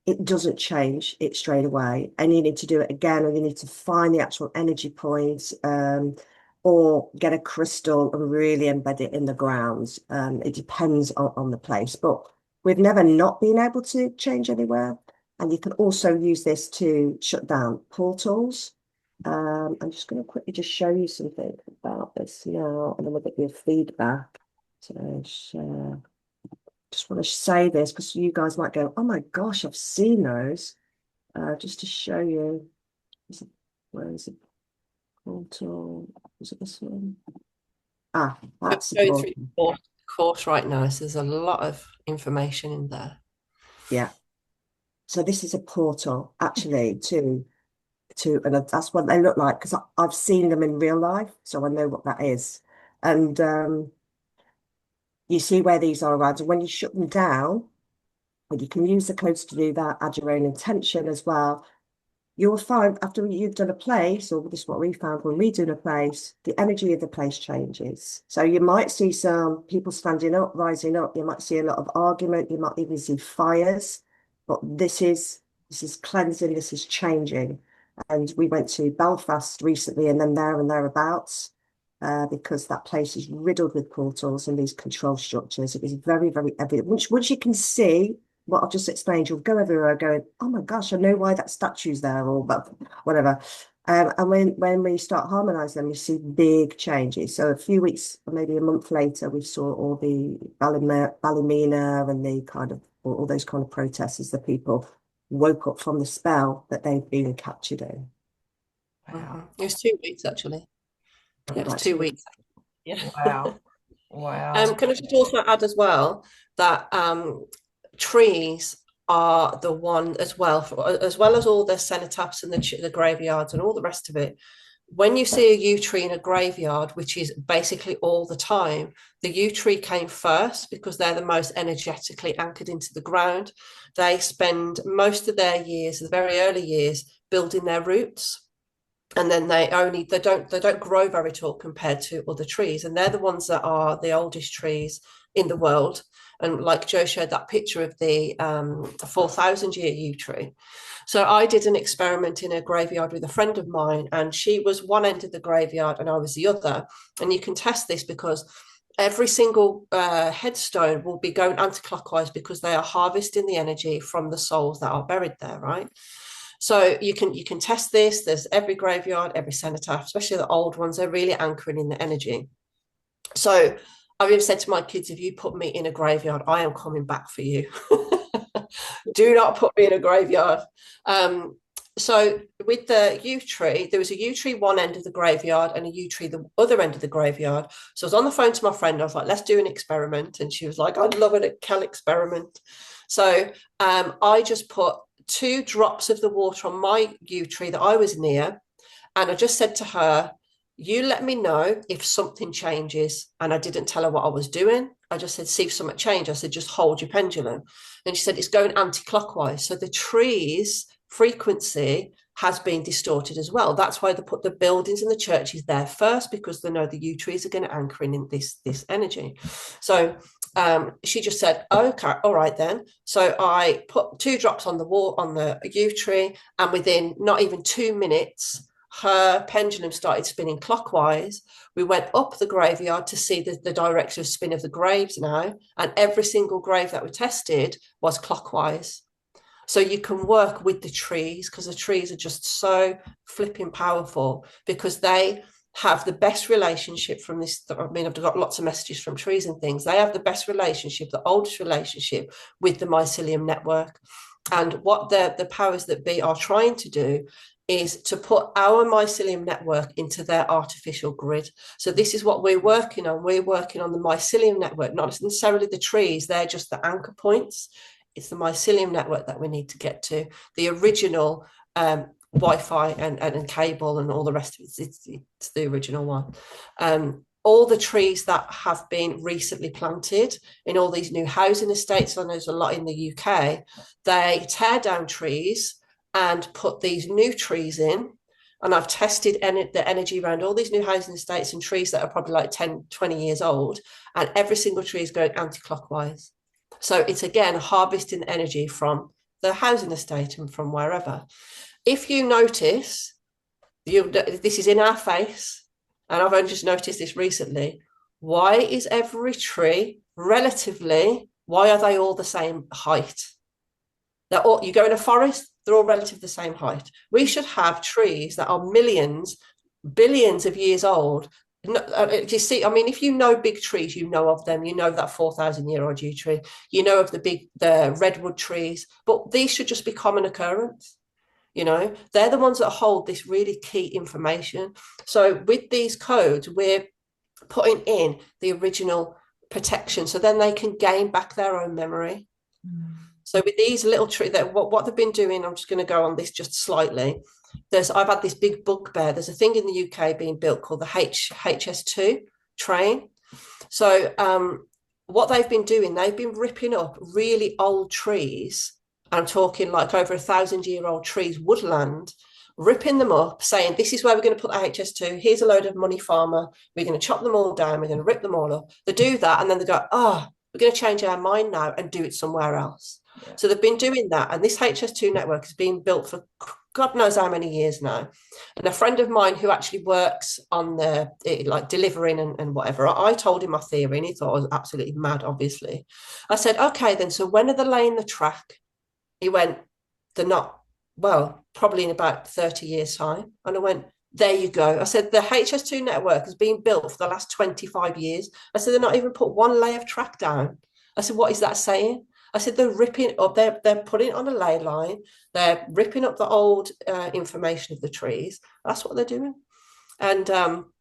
it doesn't change it straight away. And you need to do it again, and you need to find the actual energy points, or get a crystal and really embed it in the ground. It depends on the place. But we've never not been able to change anywhere. And you can also use this to shut down portals. I'm just going to quickly just show you something about this now, and then we'll get your feedback. So share. Just want to say this because you guys might go, oh my gosh, I've seen those. Just to show you, where is it? Portal. Is it this one? Ah, that's the Going through portal. the course right now, so there's a lot of information in there. Yeah. So this is a portal actually and that's what they look like because I've seen them in real life, so I know what that is. And you see where these are around, and when you shut them down, and you can use the codes to do that, add your own intention as well. You'll find after you've done a place, or this is what we found when we do a place, the energy of the place changes. So you might see some people standing up, rising up. You might see a lot of argument. You might even see fires. But this is cleansing. This is changing. And we went to Belfast recently, and then there and thereabouts, because that place is riddled with portals and these control structures. It was very, very evident. Once you can see what I've just explained, you'll go everywhere going, oh my gosh, I know why that statue's there, or but whatever. And when we start harmonizing them, you see big changes. So a few weeks, or maybe a month later, we saw all the Ballymena and the kind of all those kind of protests, the people woke up from the spell that they've been captured in. Wow. It was 2 weeks actually. Yeah, it was 2 weeks. Yeah. Wow. Wow. Can I just also add as well that trees are the one as well, as well as all the cenotaphs and the graveyards and all the rest of it. When you see a yew tree in a graveyard, which is basically all the time, the yew tree came first because they're the most energetically anchored into the ground. They spend most of their years, the very early years, building their roots. And then they don't grow very tall compared to other trees. And they're the ones that are the oldest trees in the world. And like Joe showed that picture of the 4,000-year yew tree. So I did an experiment in a graveyard with a friend of mine, and she was one end of the graveyard and I was the other. And you can test this because every single headstone will be going anti-clockwise because they are harvesting the energy from the souls that are buried there, right? So you can test this. There's every graveyard, every cenotaph, especially the old ones, they're really anchoring in the energy. So I've even said to my kids, if you put me in a graveyard, I am coming back for you. Do not put me in a graveyard. So with the yew tree, there was a yew tree one end of the graveyard and a yew tree the other end of the graveyard. So I was on the phone to my friend. I was like, let's do an experiment. And she was like, I'd love an experiment. So I just put 2 drops of the water on my yew tree that I was near. And I just said to her, you let me know if something changes. And I didn't tell her what I was doing. I just said, see if something changed. I said, just hold your pendulum. And she said, it's going anti-clockwise. So the tree's frequency has been distorted as well. That's why they put the buildings and the churches there first, because they know the yew trees are going to anchor in this energy. So she just said, okay, all right then. So I put 2 drops on the wall on the yew tree, and within not even 2 minutes, her pendulum started spinning clockwise. We went up the graveyard to see the direction of spin of the graves now, and every single grave that we tested was clockwise. So you can work with the trees, because the trees are just so flipping powerful, because they have the best relationship from this. I mean, I've got lots of messages from trees and things. They have the best relationship, the oldest relationship with the mycelium network. And what the powers that be are trying to do is to put our mycelium network into their artificial grid. So this is what we're working on. We're working on the mycelium network, not necessarily the trees. They're just the anchor points. It's the mycelium network that we need to get to, the original Wi-Fi and cable and all the rest of it. It's the original one. All the trees that have been recently planted in all these new housing estates, I know there's a lot in the UK, they tear down trees and put these new trees in. And I've tested the energy around all these new housing estates and trees that are probably like 10, 20 years old, and every single tree is going anti-clockwise. So it's again harvesting energy from the housing estate and from wherever. If you notice, this is in our face, and I've only just noticed this recently. Why is every tree relatively, why are they all the same height? You go in a forest, they're all relative the same height. We should have trees that are millions, billions of years old. Do you see? I mean, if you know big trees, you know of them. You know that 4,000-year-old yew tree. You know of the redwood trees. But these should just be common occurrence. You know, they're the ones that hold this really key information. So with these codes, we're putting in the original protection, so then they can gain back their own memory. So with these little trees, what they've been doing, I'm just going to go on this just slightly. I've had this big bugbear. There's a thing in the UK being built called the HS2 train. So what they've been doing, they've been ripping up really old trees. I'm talking like over 1,000-year-old trees, woodland, ripping them up, saying, this is where we're going to put the HS2. Here's a load of money farmer. We're going to chop them all down. We're going to rip them all up. They do that. And then they go, oh, we're going to change our mind now and do it somewhere else. Yeah. So they've been doing that. And this HS2 network has been built for God knows how many years now. And a friend of mine who actually works on like delivering and whatever, I told him my theory and he thought I was absolutely mad, obviously. I said, okay, then, so when are they laying the track? He went, they're not, well, probably in about 30 years' time. And I went, there you go. I said, the HS2 network has been built for the last 25 years. I said, they're not even put one lay of track down. I said, what is that saying? I said, they're ripping up, they're putting it on a ley line. They're ripping up the old information of the trees. That's what they're doing. And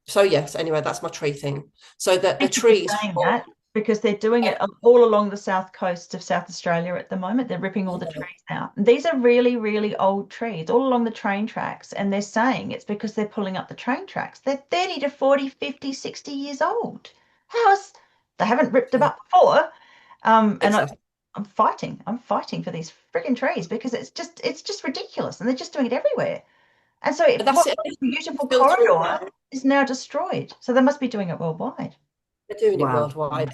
so, yes, anyway, that's my tree thing. So that the trees... That, because they're doing it all along the south coast of South Australia at the moment. They're ripping all the trees out. And these are really, really old trees all along the train tracks. And they're saying it's because they're pulling up the train tracks. They're 30 to 40, 50, 60 years old. They haven't ripped them up before. And I'm fighting for these frigging trees because it's just ridiculous. And they're just doing it everywhere. And so this beautiful corridor is now destroyed. So they must be doing it worldwide. They're doing it worldwide.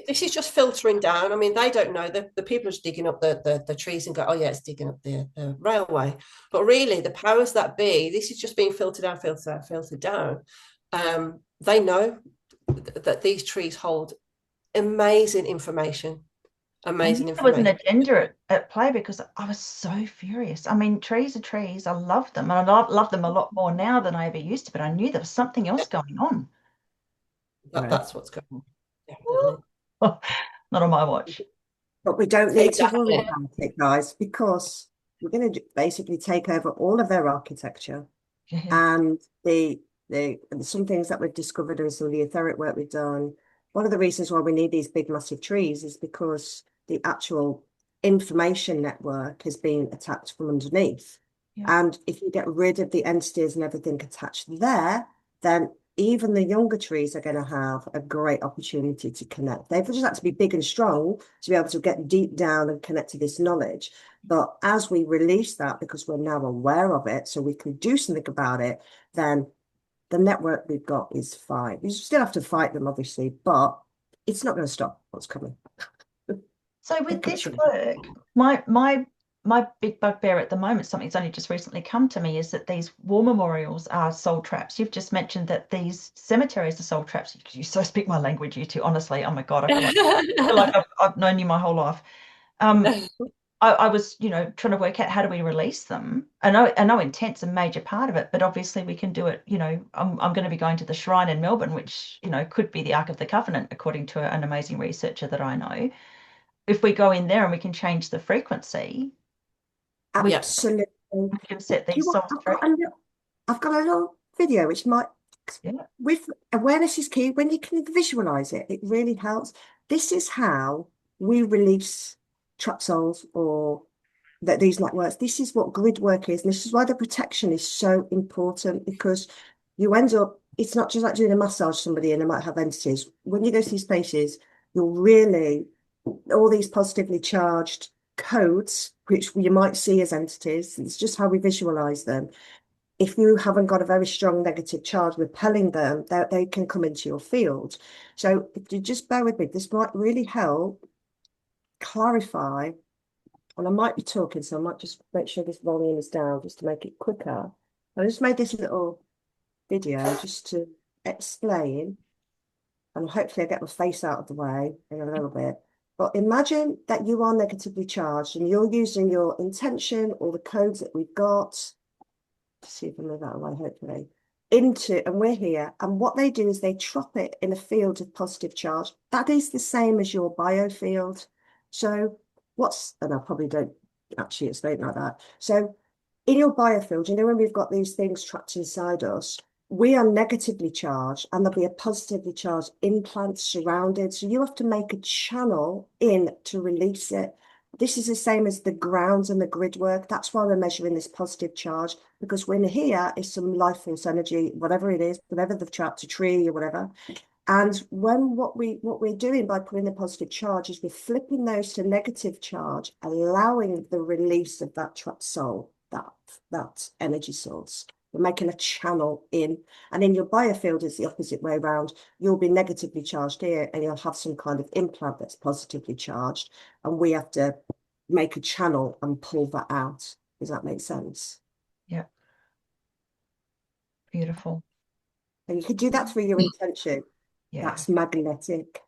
This is just filtering down. I mean, they don't know. The people are just digging up the trees and go, oh, yeah, it's digging up the railway. But really, the powers that be, this is just being filtered down. They know that these trees hold amazing information. There was an agenda at play because I was so furious. I mean, trees are trees. I love them. And I love them a lot more now than I ever used to. But I knew there was something else going on. That's what's going on. Definitely. Not on my watch. But we don't need to worry about it, guys, because we're going to basically take over all of their architecture. And some things that we've discovered and some of the etheric work we've done. One of the reasons why we need these big, massive trees is because the actual information network has been attacked from underneath. Yeah. And if you get rid of the entities and everything attached there, then even the younger trees are going to have a great opportunity to connect. They've just had to be big and strong to be able to get deep down and connect to this knowledge. But as we release that, because we're now aware of it, so we can do something about it, then the network we've got is fine. You still have to fight them, obviously, but it's not going to stop what's coming. So with this work, my big bugbear at the moment, something that's only just recently come to me, is that these war memorials are soul traps. You've just mentioned that these cemeteries are soul traps. You so speak my language, you two. Honestly, oh my God, I feel like I've known you my whole life. I was, trying to work out how do we release them. I know intent's a major part of it, but obviously we can do it. I'm going to be going to the shrine in Melbourne, which could be the Ark of the Covenant, according to an amazing researcher that I know. If we go in there and we can change the frequency, absolutely, we can set these souls free. I've got a little video which might, with awareness is key. When you can visualize it, it really helps. This is how we release trap souls or that these light works. This is what grid work is. And this is why the protection is so important, because you end up, it's not just like doing a massage somebody and they might have entities. When you go to these places, you'll really, all these positively charged codes, which you might see as entities, it's just how we visualize them. If you haven't got a very strong negative charge repelling them, they can come into your field. So if you just bear with me, this might really help clarify. And I might be talking, so I might just make sure this volume is down just to make it quicker. I just made this little video just to explain, and hopefully I get my face out of the way in a little bit. But imagine that you are negatively charged and you're using your intention or the codes that we've got, see if I move that away, hopefully, into, and we're here. And what they do is they trap it in a field of positive charge. That is the same as your biofield. So and I probably don't actually explain like that. So in your biofield, you know, when we've got these things trapped inside us, we are negatively charged and there'll be a positively charged implant surrounded. So you have to make a channel in to release it. This is the same as the grounds and the grid work. That's why we're measuring this positive charge, because when here is some life force energy, whatever it is, whatever they've trapped, a tree or whatever. And when what we're doing by putting the positive charge is we're flipping those to negative charge, allowing the release of that trapped soul, that energy source. We're making a channel in, and in your biofield is the opposite way around. You'll be negatively charged here and you'll have some kind of implant that's positively charged, and we have to make a channel and pull that out. Does that make sense? Yeah. Beautiful. And you could do that through your intention. Yeah. That's magnetic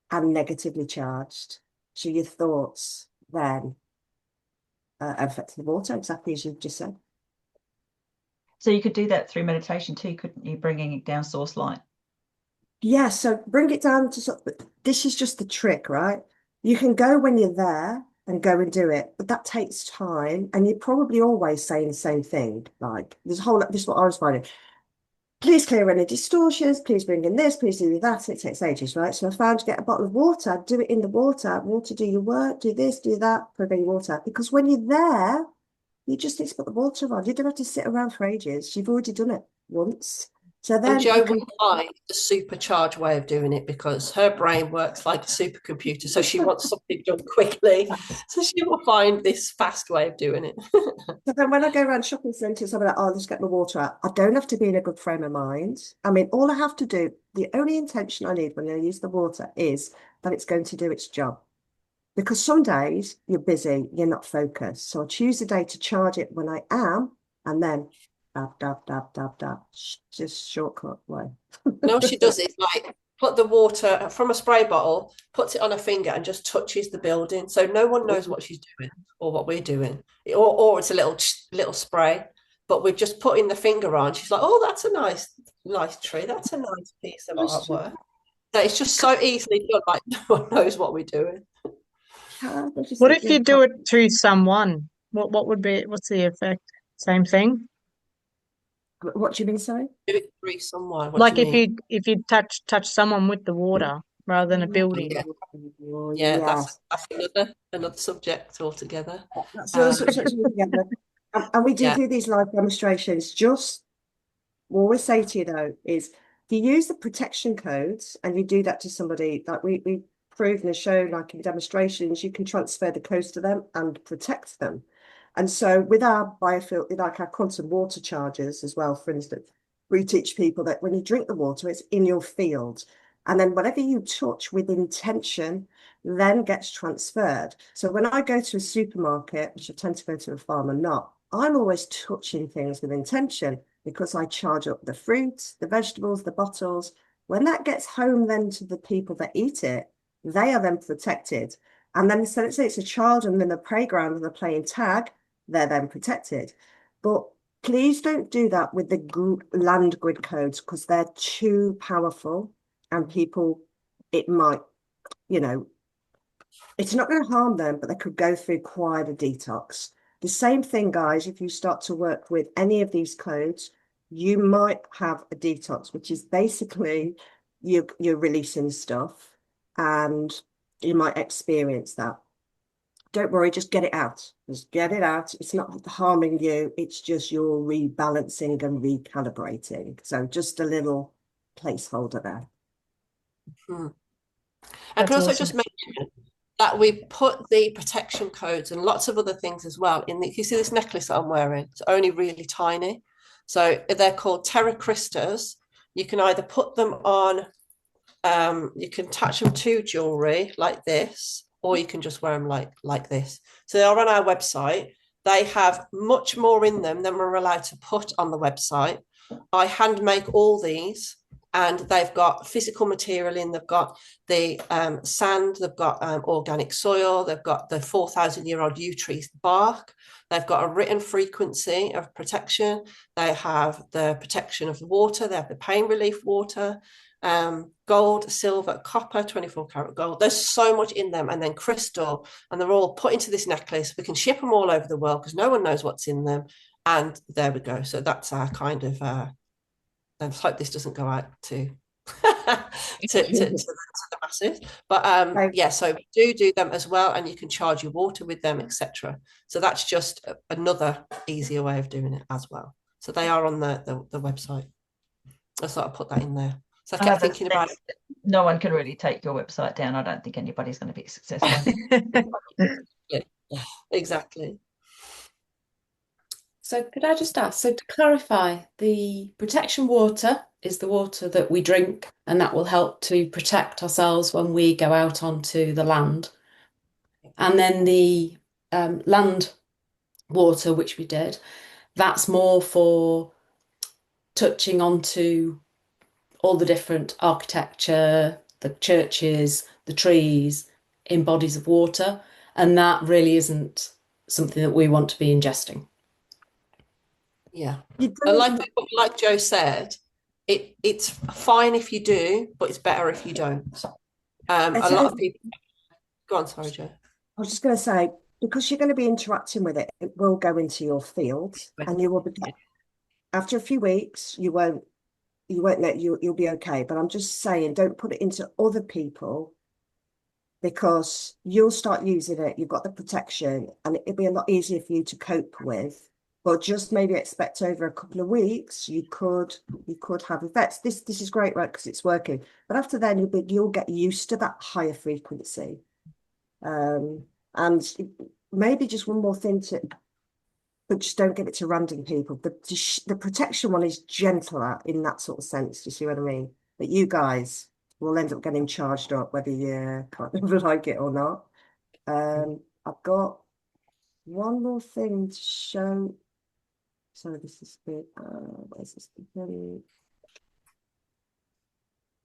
and negatively charged. So your thoughts then affect the water, exactly as you've just said. So you could do that through meditation too, couldn't you? Bringing it down source light. Yeah, so bring it down to this is just the trick, right? You can go when you're there and go and do it, but that takes time, and you're probably always saying the same thing. Like this is what I was finding. Please clear any distortions, please bring in this, please do that. It takes ages, right? So I found to get a bottle of water, do it in the water, do your work, do this, do that, put in water. Because when you're there, you just need to put the water on. You don't have to sit around for ages. You've already done it once. So then and Jo will find the supercharged way of doing it, because her brain works like a supercomputer. So she wants something done quickly. So she will find this fast way of doing it. So then when I go around shopping centres, I'm like, oh, let's get my water out. I don't have to be in a good frame of mind. I mean, all I have to do, the only intention I need when I use the water is that it's going to do its job. Because some days you're busy, you're not focused. So I choose a day to charge it when I am, and then dab, dab, dab, dab, dab, just shortcut way. No, she does it like put the water from a spray bottle, puts it on her finger and just touches the building. So no one knows what she's doing or what we're doing. Or it's a little spray, but we're just putting the finger on. She's like, oh, that's a nice tree. That's a nice piece of artwork. So it's just so easily done, like no one knows what we're doing. What if you do it through someone? What's the effect? Same thing? What do you mean, sorry? Do it through someone. Like if you touch someone with the water rather than a building. Yeah, that's another subject altogether. That's another subject altogether. And we do these live demonstrations. Just what we say to you though is, if you use the protection codes and you do that to somebody, like we prove and show, like in demonstrations, you can transfer the codes to them and protect them. And so with our biofield, like our quantum water chargers as well, for instance, we teach people that when you drink the water, it's in your field. And then whatever you touch with intention then gets transferred. So when I go to a supermarket, which I tend to go to a farm and not, I'm always touching things with intention, because I charge up the fruits, the vegetables, the bottles. When that gets home then to the people that eat it, they are then protected. And then, so let's say it's a child and in the playground and they're playing tag, they're then protected. But please don't do that with the land grid codes, because they're too powerful, and people, it might, it's not going to harm them, but they could go through quite a detox. The same thing, guys, if you start to work with any of these codes, you might have a detox, which is basically you're releasing stuff, and you might experience that. don't worry, just get it out. Just get it out. It's not harming you. It's just you're rebalancing and recalibrating. So just a little placeholder there. I can also awesome. just mention that we put the protection codes and lots of other things as well in the, you see this necklace that I'm wearing? It's only really tiny. So they're called Terra Cristas. You can either put them on, you can attach them to jewelry like this, or you can just wear them like this. So they are on our website. They have much more in them than we're allowed to put on the website. I hand make all these, and they've got physical material in. They've got the sand, they've got organic soil, they've got the 4,000-year-old yew tree bark, they've got a written frequency of protection, they have the protection of the water, they have the pain relief water, gold, silver, copper, 24 karat gold. There's so much in them, and then crystal, and they're all put into this necklace. We can ship them all over the world because no one knows what's in them. And there we go. So that's our kind of I hope this doesn't go out to the masses, but yeah, so we do them as well, and you can charge your water with them, etc. So that's just another easier way of doing it as well. So they are on the website. I thought I'd put that in there. So I kept thinking about it. No one can really take your website down. I don't think anybody's going to be successful. Yeah, exactly. So could I just ask, so to clarify, the protection water is the water that we drink, and that will help to protect ourselves when we go out onto the land. And then the land water, which we did, that's more for touching onto all the different architecture, the churches, the trees in bodies of water. And that really isn't something that we want to be ingesting. Yeah, and like Joe said, it's fine if you do, but it's better if you don't. A lot of people. Go on, sorry, Joe. I was just going to say, because you're going to be interacting with it, it will go into your field, and you will be. After a few weeks, you won't know, you'll be okay. But I'm just saying, don't put it into other people, because you'll start using it. You've got the protection, and it'll be a lot easier for you to cope with. But just maybe expect over a couple of weeks, you could have effects. This is great, right? Because it's working. But after then, you'll get used to that higher frequency. And maybe just one more thing but just don't give it to random people. The protection one is gentler in that sort of sense. Do you see what I mean? But you guys will end up getting charged up whether you kind of like it or not. I've got one more thing to show. So this is good. Where's this beginning?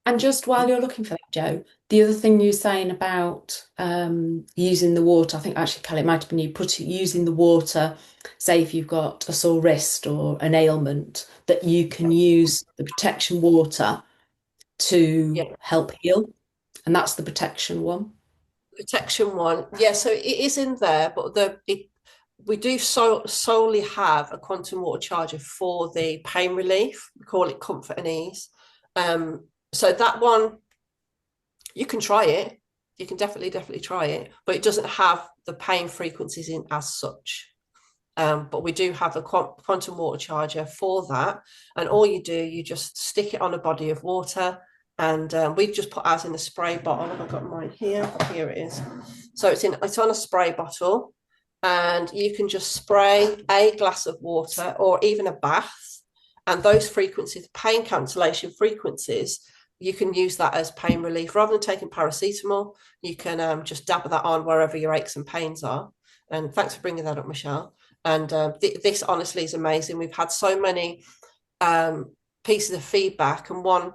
And just while you're looking for that, Joe, the other thing you're saying about using the water, I think actually, Kelly, it might have been you using the water, say if you've got a sore wrist or an ailment, that you can use the protection water to help heal. And that's the protection one. Protection one. Yeah, so it is in there, but we do solely have a quantum water charger for the pain relief. We call it Comfort and Ease. So that one, you can try it. You can definitely try it, but it doesn't have the pain frequencies in as such. But we do have a quantum water charger for that. And all you do, you just stick it on a body of water. And we've just put ours in a spray bottle. I've got mine here. Here it is. So it's on a spray bottle. And you can just spray a glass of water or even a bath. And those frequencies, pain cancellation frequencies, you can use that as pain relief. Rather than taking paracetamol, you can just dab that on wherever your aches and pains are. And thanks for bringing that up, Michelle. And this honestly is amazing. We've had so many pieces of feedback, and one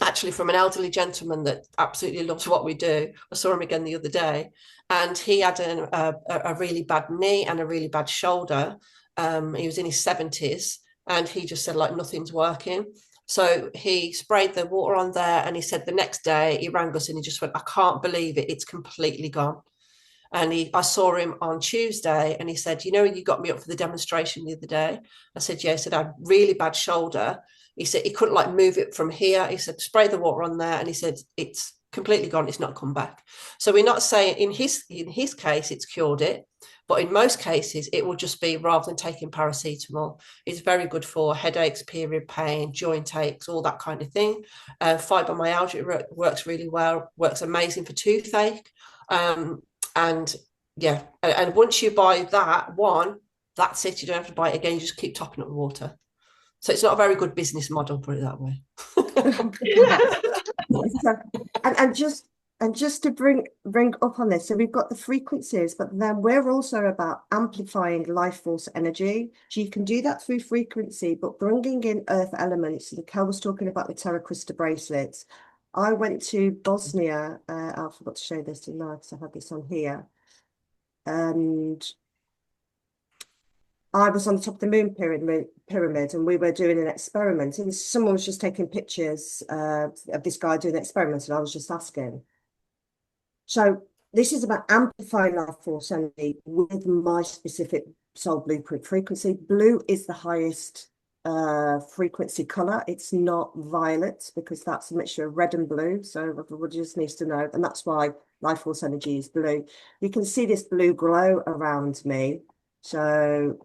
actually from an elderly gentleman that absolutely loves what we do. I saw him again the other day, and he had a really bad knee and a really bad shoulder. He was in his 70s, and he just said, like, nothing's working. So he sprayed the water on there, and he said the next day he rang us and he just went, I can't believe it, it's completely gone. And I saw him on Tuesday, and he said, you know, you got me up for the demonstration the other day. I said, yeah. He said, I had really bad shoulder. He said he couldn't like move it from here. He said, spray the water on there. And he said, it's completely gone. It's not come back. So we're not saying in his case it's cured it, but in most cases it will just be, rather than taking paracetamol, it's very good for headaches, period pain, joint aches, all that kind of thing. Fibromyalgia works really well, works amazing for toothache. And yeah, and once you buy that one, that's it. You don't have to buy it again. You just keep topping up with water. So it's not a very good business model, put it that way. And just to bring up on this, so we've got the frequencies, but then we're also about amplifying life force energy. So you can do that through frequency, but bringing in earth elements. And Kel was talking about the Terra Crystal bracelets. I went to Bosnia. I forgot to show this tonight because I had this on here. And I was on the top of the moon pyramid, and we were doing an experiment, and someone was just taking pictures of this guy doing the experiment, and I was just asking. So this is about amplifying life force energy with my specific soul blueprint frequency. Blue is the highest frequency color. It's not violet, because that's a mixture of red and blue. So everybody just needs to know, and that's why life force energy is blue. You can see this blue glow around me. So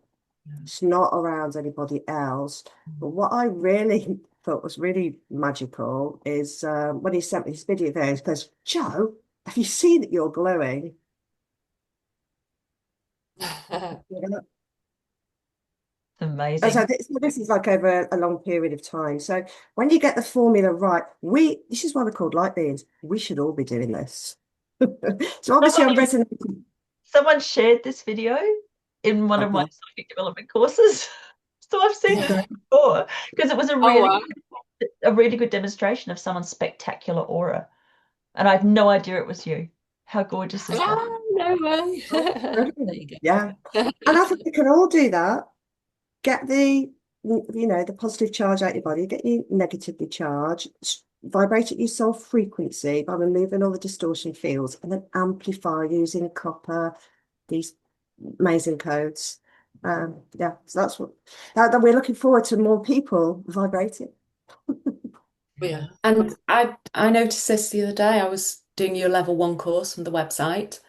it's not around anybody else. But what I really thought was really magical is when he sent me this video there, he goes, "Joe, have you seen that you're glowing?" Amazing. So this is like over a long period of time. So when you get the formula right, this is why we're called light beings. We should all be doing this. So obviously I'm resonating. Someone shared this video in one of my psychic development courses. So I've seen this before, because it was a really good demonstration of someone's spectacular aura. And I had no idea it was you. How gorgeous is that? No way. There you go. Yeah. And I think we can all do that. Get the positive charge out your body, get you negatively charged, vibrate at your soul frequency by removing all the distortion fields, and then amplify using copper, these amazing codes. Yeah, so that's what that we're looking forward to, more people vibrating. Yeah. And I noticed this the other day. I was doing your level 1 course from the website,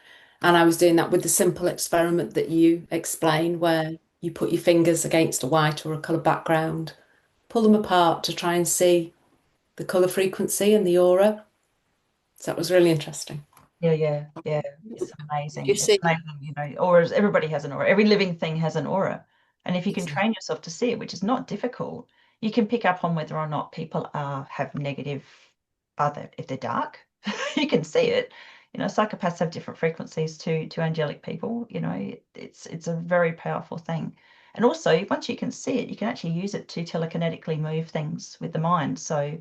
and I was doing that with the simple experiment that you explained, where you put your fingers against a white or a colour background, pull them apart to try and see the colour frequency and the aura. So that was really interesting. Yeah. It's amazing. You It's see, amazing, auras. Everybody has an aura. Every living thing has an aura. And if you can train yourself to see it, which is not difficult, you can pick up on whether or not people have negative, if they're dark, you can see it. Psychopaths have different frequencies to angelic people. It's a very powerful thing. And also, once you can see it, you can actually use it to telekinetically move things with the mind. So,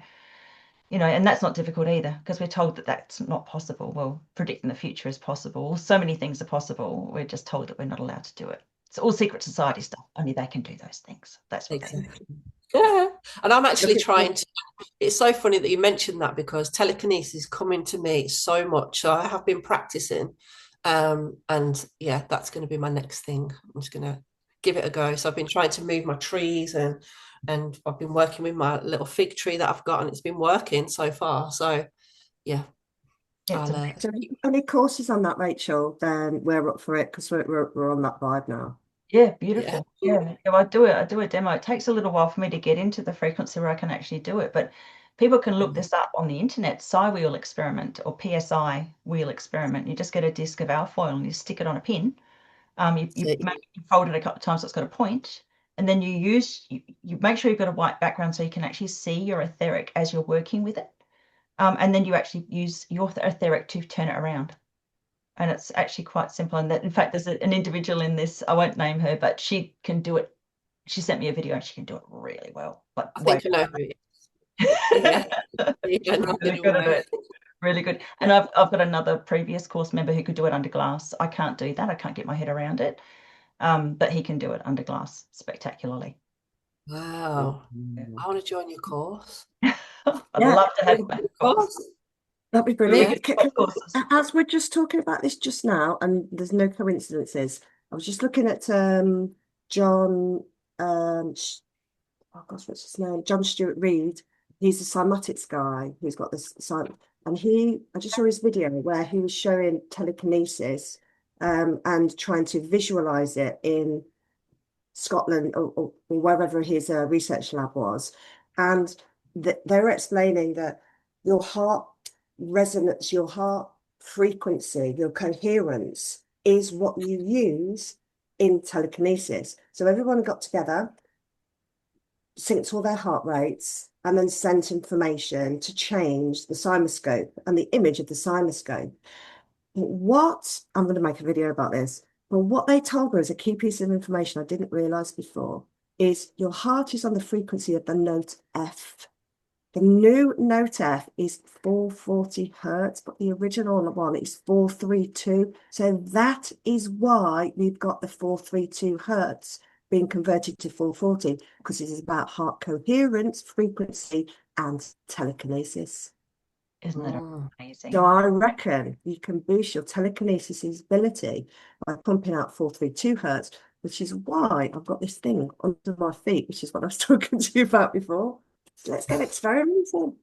and that's not difficult either, because we're told that that's not possible. Well, predicting the future is possible. So many things are possible. We're just told that we're not allowed to do it. It's all secret society stuff. Only they can do those things. That's what exactly. Yeah. And I'm actually trying to, it's so funny that you mentioned that, because telekinesis is coming to me so much. So I have been practicing. And yeah, that's going to be my next thing. I'm just going to give it a go. So I've been trying to move my trees, and I've been working with my little fig tree that I've got, and it's been working so far. So yeah. So any courses on that, Rachel, then we're up for it, because we're on that vibe now. Yeah, beautiful. Yeah. I do a demo. It takes a little while for me to get into the frequency where I can actually do it, but people can look this up on the internet, Psi wheel experiment or PSI wheel experiment. You just get a disc of alfoil and you stick it on a pin. You fold it a couple of times so it's got a point, and then you make sure you've got a white background so you can actually see your etheric as you're working with it. And then you actually use your etheric to turn it around. And it's actually quite simple. And that, in fact, there's an individual in this, I won't name her, but she can do it. She sent me a video and she can do it really well. Like, I think I know who it is. Really good at it. Really good. And I've got another previous course member who could do it under glass. I can't do that. I can't get my head around it. But he can do it under glass spectacularly. Wow. I want to join your course. I'd love to have a course. That'd be brilliant. Really As we're just talking about this just now, and there's no coincidences, I was just looking at John, oh gosh, what's his name? John Stuart Reid. He's a cymatics guy who's got this And I just saw his video where he was showing telekinesis and trying to visualize it in Scotland or wherever his research lab was. And they were explaining that your heart resonance, your heart frequency, your coherence is what you use in telekinesis. So everyone got together, synced all their heart rates, and then sent information to change the cymoscope and the image of the cymoscope. I'm going to make a video about this, but what they told me as a key piece of information I didn't realize before is your heart is on the frequency of the note F. The new note F is 440 hertz, but the original one is 432. So that is why we've got the 432 hertz being converted to 440, because it is about heart coherence, frequency, and telekinesis. Isn't that amazing? So I reckon you can boost your telekinesis ability by pumping out 432 hertz, which is why I've got this thing under my feet, which is what I was talking to you about before. So let's get experimental.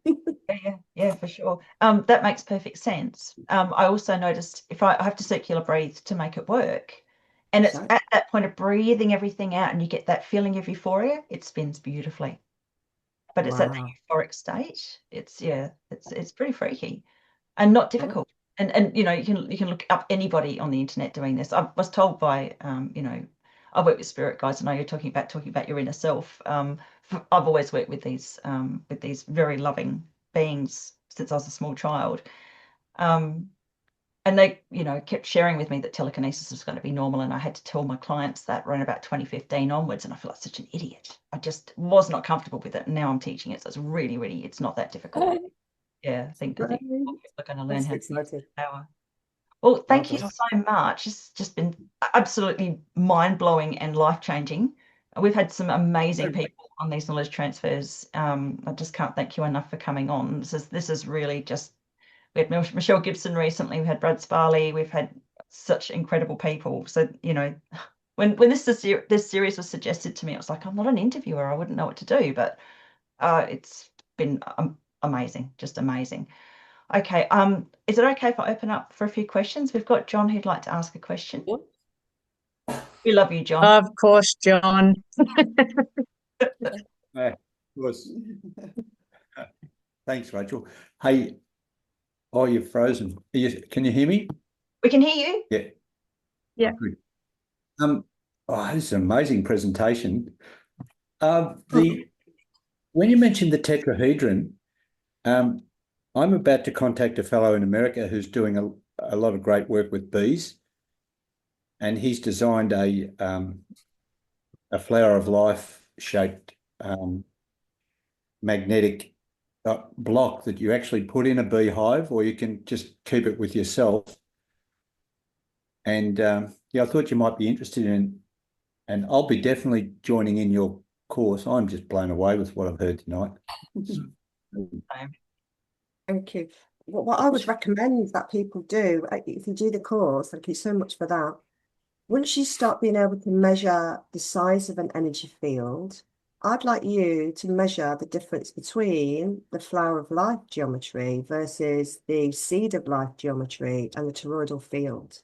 Yeah, for sure. That makes perfect sense. I also noticed if I have to circular breathe to make it work, and it's at that point of breathing everything out and you get that feeling of euphoria, it spins beautifully. But it's at the euphoric state. It's pretty freaky and not difficult. And you know, you can look up anybody on the internet doing this. I was told by I work with spirit guides. I know you're talking about your inner self. I've always worked with these very loving beings since I was a small child. And they, kept sharing with me that telekinesis was going to be normal, and I had to tell my clients that around about 2015 onwards, and I feel like such an idiot. I just was not comfortable with it, and now I'm teaching it, so it's really, it's not that difficult. Yeah, I think people are going to learn how to use the power. Well, thank you so much. It's just been absolutely mind-blowing and life-changing. We've had some amazing people on these knowledge transfers. I just can't thank you enough for coming on. This is really just. We had Michelle Gibson recently. We had Brad Sparley. We've had such incredible people. So when this series was suggested to me, it was like, I'm not an interviewer. I wouldn't know what to do. But it's been amazing, just amazing. Okay. Is it okay if I open up for a few questions? We've got John who'd like to ask a question. We love you, John. Of course, John. Thanks, Rachel. Hey. Oh, you're frozen. Can you hear me? We can hear you. Yeah. Yeah. Good. This is an amazing presentation. When you mentioned the tetrahedron, I'm about to contact a fellow in America who's doing a lot of great work with bees, and he's designed a flower of life shaped magnetic block that you actually put in a beehive, or you can just keep it with yourself. And I thought you might be interested in, and I'll be definitely joining in your course. I'm just blown away with what I've heard tonight. Thank you. What I would recommend that people do, if you do the course, thank you so much for that. Once you start being able to measure the size of an energy field, I'd like you to measure the difference between the flower of life geometry versus the seed of life geometry and the toroidal field.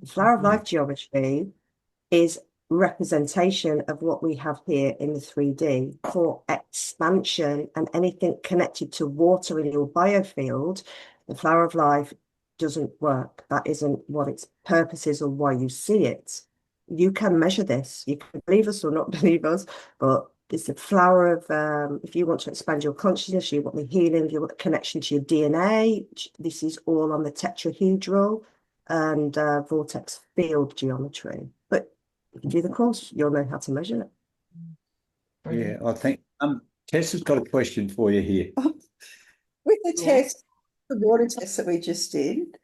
The flower of life geometry is representation of what we have here in the 3D for expansion and anything connected to water in your biofield. The flower of life doesn't work. That isn't what its purpose is or why you see it. You can measure this. You can believe us or not believe us, but it's a flower of, if you want to expand your consciousness, you want the healing, you want the connection to your DNA, this is all on the tetrahedral and vortex field geometry. But if you do the course, you'll know how to measure it. Yeah, I think Tess has got a question for you here. With the test, the water test that we just did,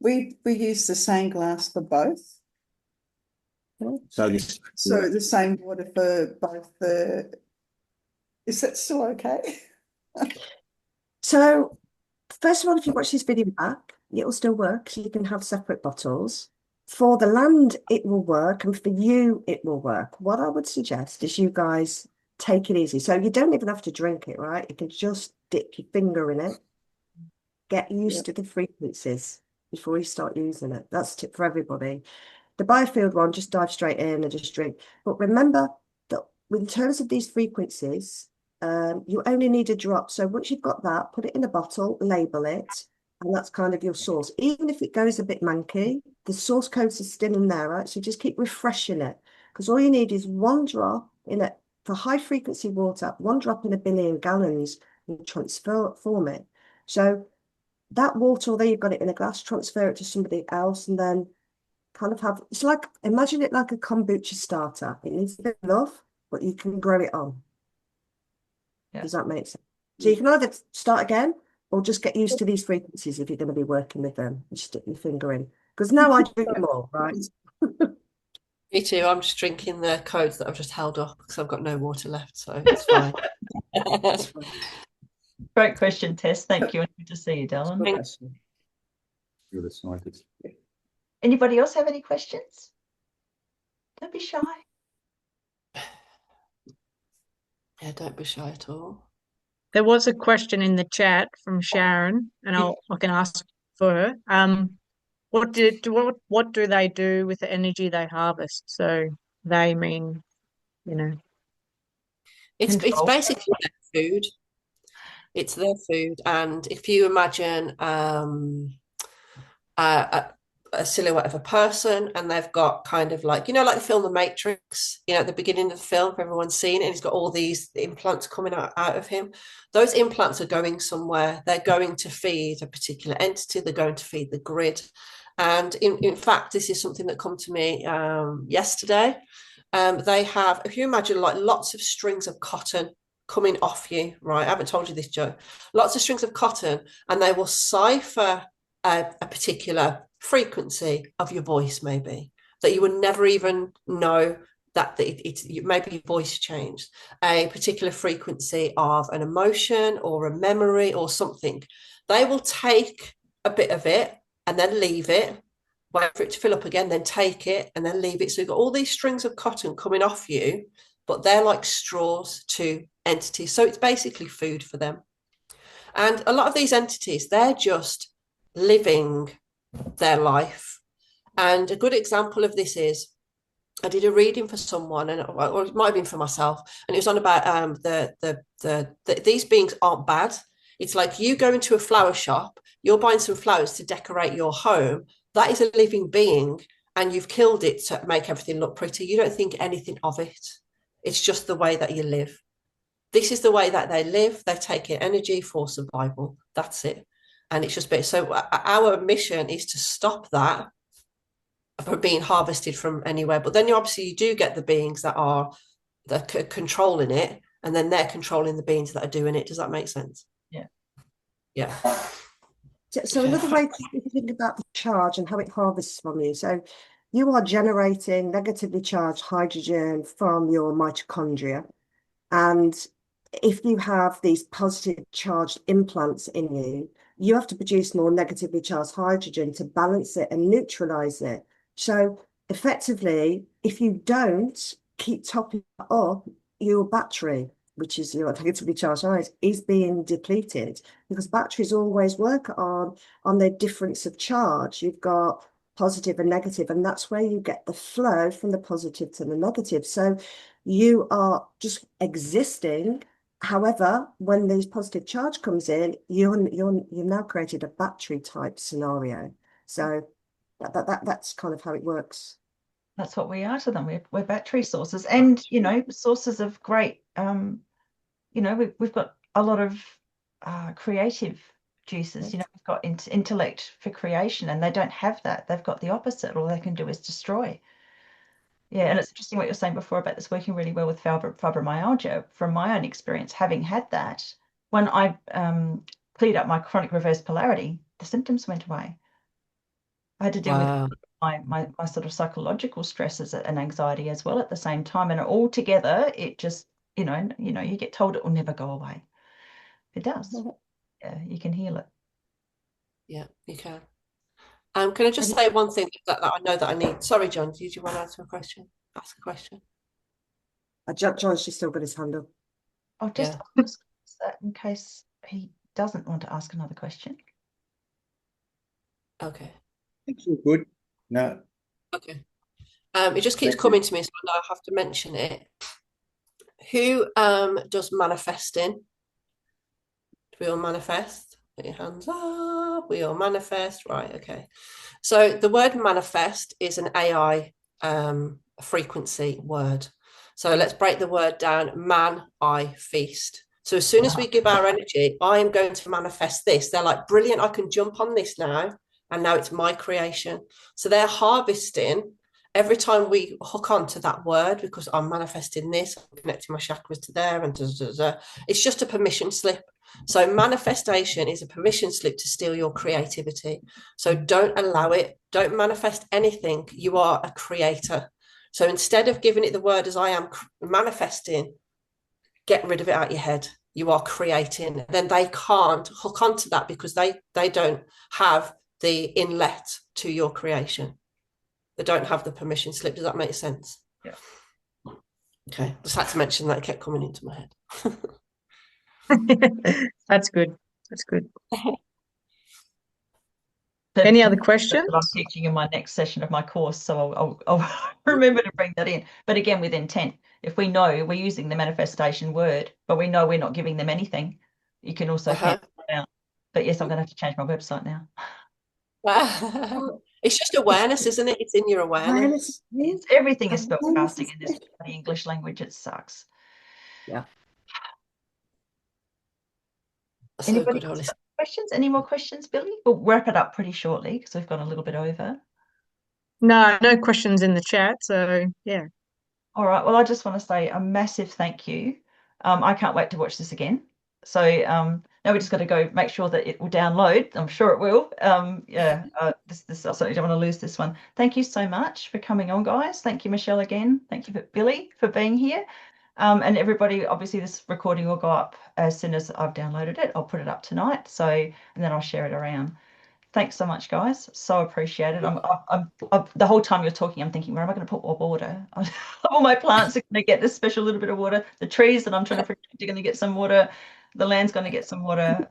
we use the same glass for both. So the same water for both is that still okay? So first of all, if you watch this video back, it will still work. So you can have separate bottles. For the land, it will work. And for you, it will work. What I would suggest is you guys take it easy. So you don't even have to drink it, right? You can just dip your finger in it get used to the frequencies before you start using it. That's a tip for everybody. The biofield one, just dive straight in and just drink. But remember that in terms of these frequencies, you only need a drop. So once you've got that, put it in a bottle, label it, and that's kind of your source. Even if it goes a bit manky, the source codes are still in there, right? So just keep refreshing it, because all you need is one drop in it for high frequency water, one drop in 1 billion gallons, and transform it. So that water, although you've got it in a glass, transfer it to somebody else, and then kind of have, it's like, imagine it like a kombucha starter. It needs a bit of love, but you can grow it on. Yeah. Does that make sense? So you can either start again or just get used to these frequencies if you're going to be working with them. You stick your finger in. Because now I drink them all, right? Me too. I'm just drinking the codes that I've just held up because I've got no water left, so it's fine. Great question, Tess. Thank you. And good to see you, Dylan. You're the scientist. Anybody else have any questions? Don't be shy. Yeah, don't be shy at all. There was a question in the chat from Sharon, and I can ask for her. What do they do with the energy they harvest? So they mean, you know. It's Control. basically their food. It's their food, and if you imagine a silhouette of a person, and they've got kind of like, like the film The Matrix, at the beginning of the film, everyone's seen it, and he's got all these implants coming out of him. Those implants are going somewhere. They're going to feed a particular entity. They're going to feed the grid. And in fact, this is something that come to me yesterday. They have, if you imagine like lots of strings of cotton coming off you, right? I haven't told you this, Joe. Lots of strings of cotton, and they will cipher a particular frequency of your voice, maybe that you would never even know that maybe your voice changed, a particular frequency of an emotion or a memory or something. They will take a bit of it and then leave it, wait for it to fill up again, then take it and then leave it. So you've got all these strings of cotton coming off you, but they're like straws to entities. So it's basically food for them. And a lot of these entities, they're just living their life. And a good example of this is, I did a reading for someone, and or it might have been for myself, and it was on about these beings aren't bad. It's like you go into a flower shop, you're buying some flowers to decorate your home. That is a living being, and you've killed it to make everything look pretty. You don't think anything of it. It's just the way that you live. This is the way that they live. They take in energy for survival. That's it. And it's just so our mission is to stop that from being harvested from anywhere. But then you do get the beings that are controlling it, and then they're controlling the beings that are doing it. Does that make sense? Yeah. So another way to think about the charge and how it harvests from you. So you are generating negatively charged hydrogen from your mitochondria. And if you have these positive charged implants in you, you have to produce more negatively charged hydrogen to balance it and neutralize it. So effectively, if you don't keep topping up, your battery, which is your negatively charged ions, is being depleted, because batteries always work on the difference of charge. You've got positive and negative, and that's where you get the flow from the positive to the negative. So you are just existing. However, when this positive charge comes in, you've now created a battery type scenario. So that's kind of how it works. That's what we are to them. We're battery sources, and sources of great. We've got a lot of creative juices. We've got intellect for creation, and they don't have that. They've got the opposite. All they can do is destroy. Yeah, and it's interesting what you're saying before about this working really well with fibromyalgia. From my own experience, having had that, when I cleared up my chronic reverse polarity, the symptoms went away. I had to deal with my sort of psychological stresses and anxiety as well at the same time, and all together, it just you get told it will never go away. It does. Yeah, you can heal it. Yeah, you can. Can I just say one thing that I know that I need? Sorry, John, did you want to ask a question? John's just still got his hand up. I'll just ask that in case he doesn't want to ask another question. Okay. It's all good. No, Okay. It just keeps coming to me, so I have to mention it. Who does manifesting? Do we all manifest? Put your hands up. We all manifest. Right, okay. So the word manifest is an AI frequency word. So let's break the word down. Man, I feast. So as soon as we give our energy, I am going to manifest this. They're like, brilliant, I can jump on this now. And now it's my creation. So they're harvesting every time we hook on to that word, because I'm manifesting this, I'm connecting my chakras to there, and it's just a permission slip. So manifestation is a permission slip to steal your creativity. So don't allow it. Don't manifest anything. You are a creator. So instead of giving it the word as I am manifesting, get rid of it out of your head. You are creating. Then they can't hook onto that because they don't have the inlet to your creation. They don't have the permission slip. Does that make sense? Yeah. Okay. Just had to mention that. It kept coming into my head. That's good. That's good. Any other questions? That I'm teaching in my next session of my course, so I'll remember to bring that in. But again, with intent, if we know we're using the manifestation word, but we know we're not giving them anything, you can also cancel it out. But yes, I'm going to have to change my website now. It's just awareness, isn't it? It's in your awareness. Everything is spellcasting in this English language. It sucks. Yeah. So Anybody good, else got questions? Any more questions, Billy? We'll wrap it up pretty shortly because we've gone a little bit over. No questions in the chat. So yeah. All right. Well, I just want to say a massive thank you. I can't wait to watch this again. So now we just got to go make sure that it will download. I'm sure it will. Yeah. This I certainly don't want to lose this one. Thank you so much for coming on, guys. Thank you, Michelle, again. Thank you, Billy, for being here. And everybody, obviously, this recording will go up as soon as I've downloaded it. I'll put it up tonight. So, and then I'll share it around. Thanks so much, guys. So appreciated. I'm the whole time you're talking, I'm thinking, where am I going to put more water? All my plants are going to get this special little bit of water. The trees that I'm trying to protect are going to get some water. The land's going to get some water.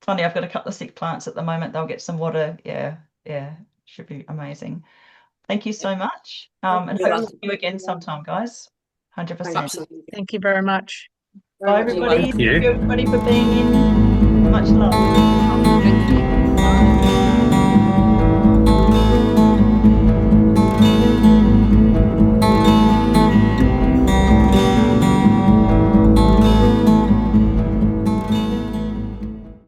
Funny, I've got a couple of sick plants at the moment. They'll get some water. Yeah, should be amazing. Thank you so much. And hope to see you again sometime, guys. 100%. Absolutely. Thank you very much. Bye, everybody. Thank you. Thank you, everybody, for being in. Much love.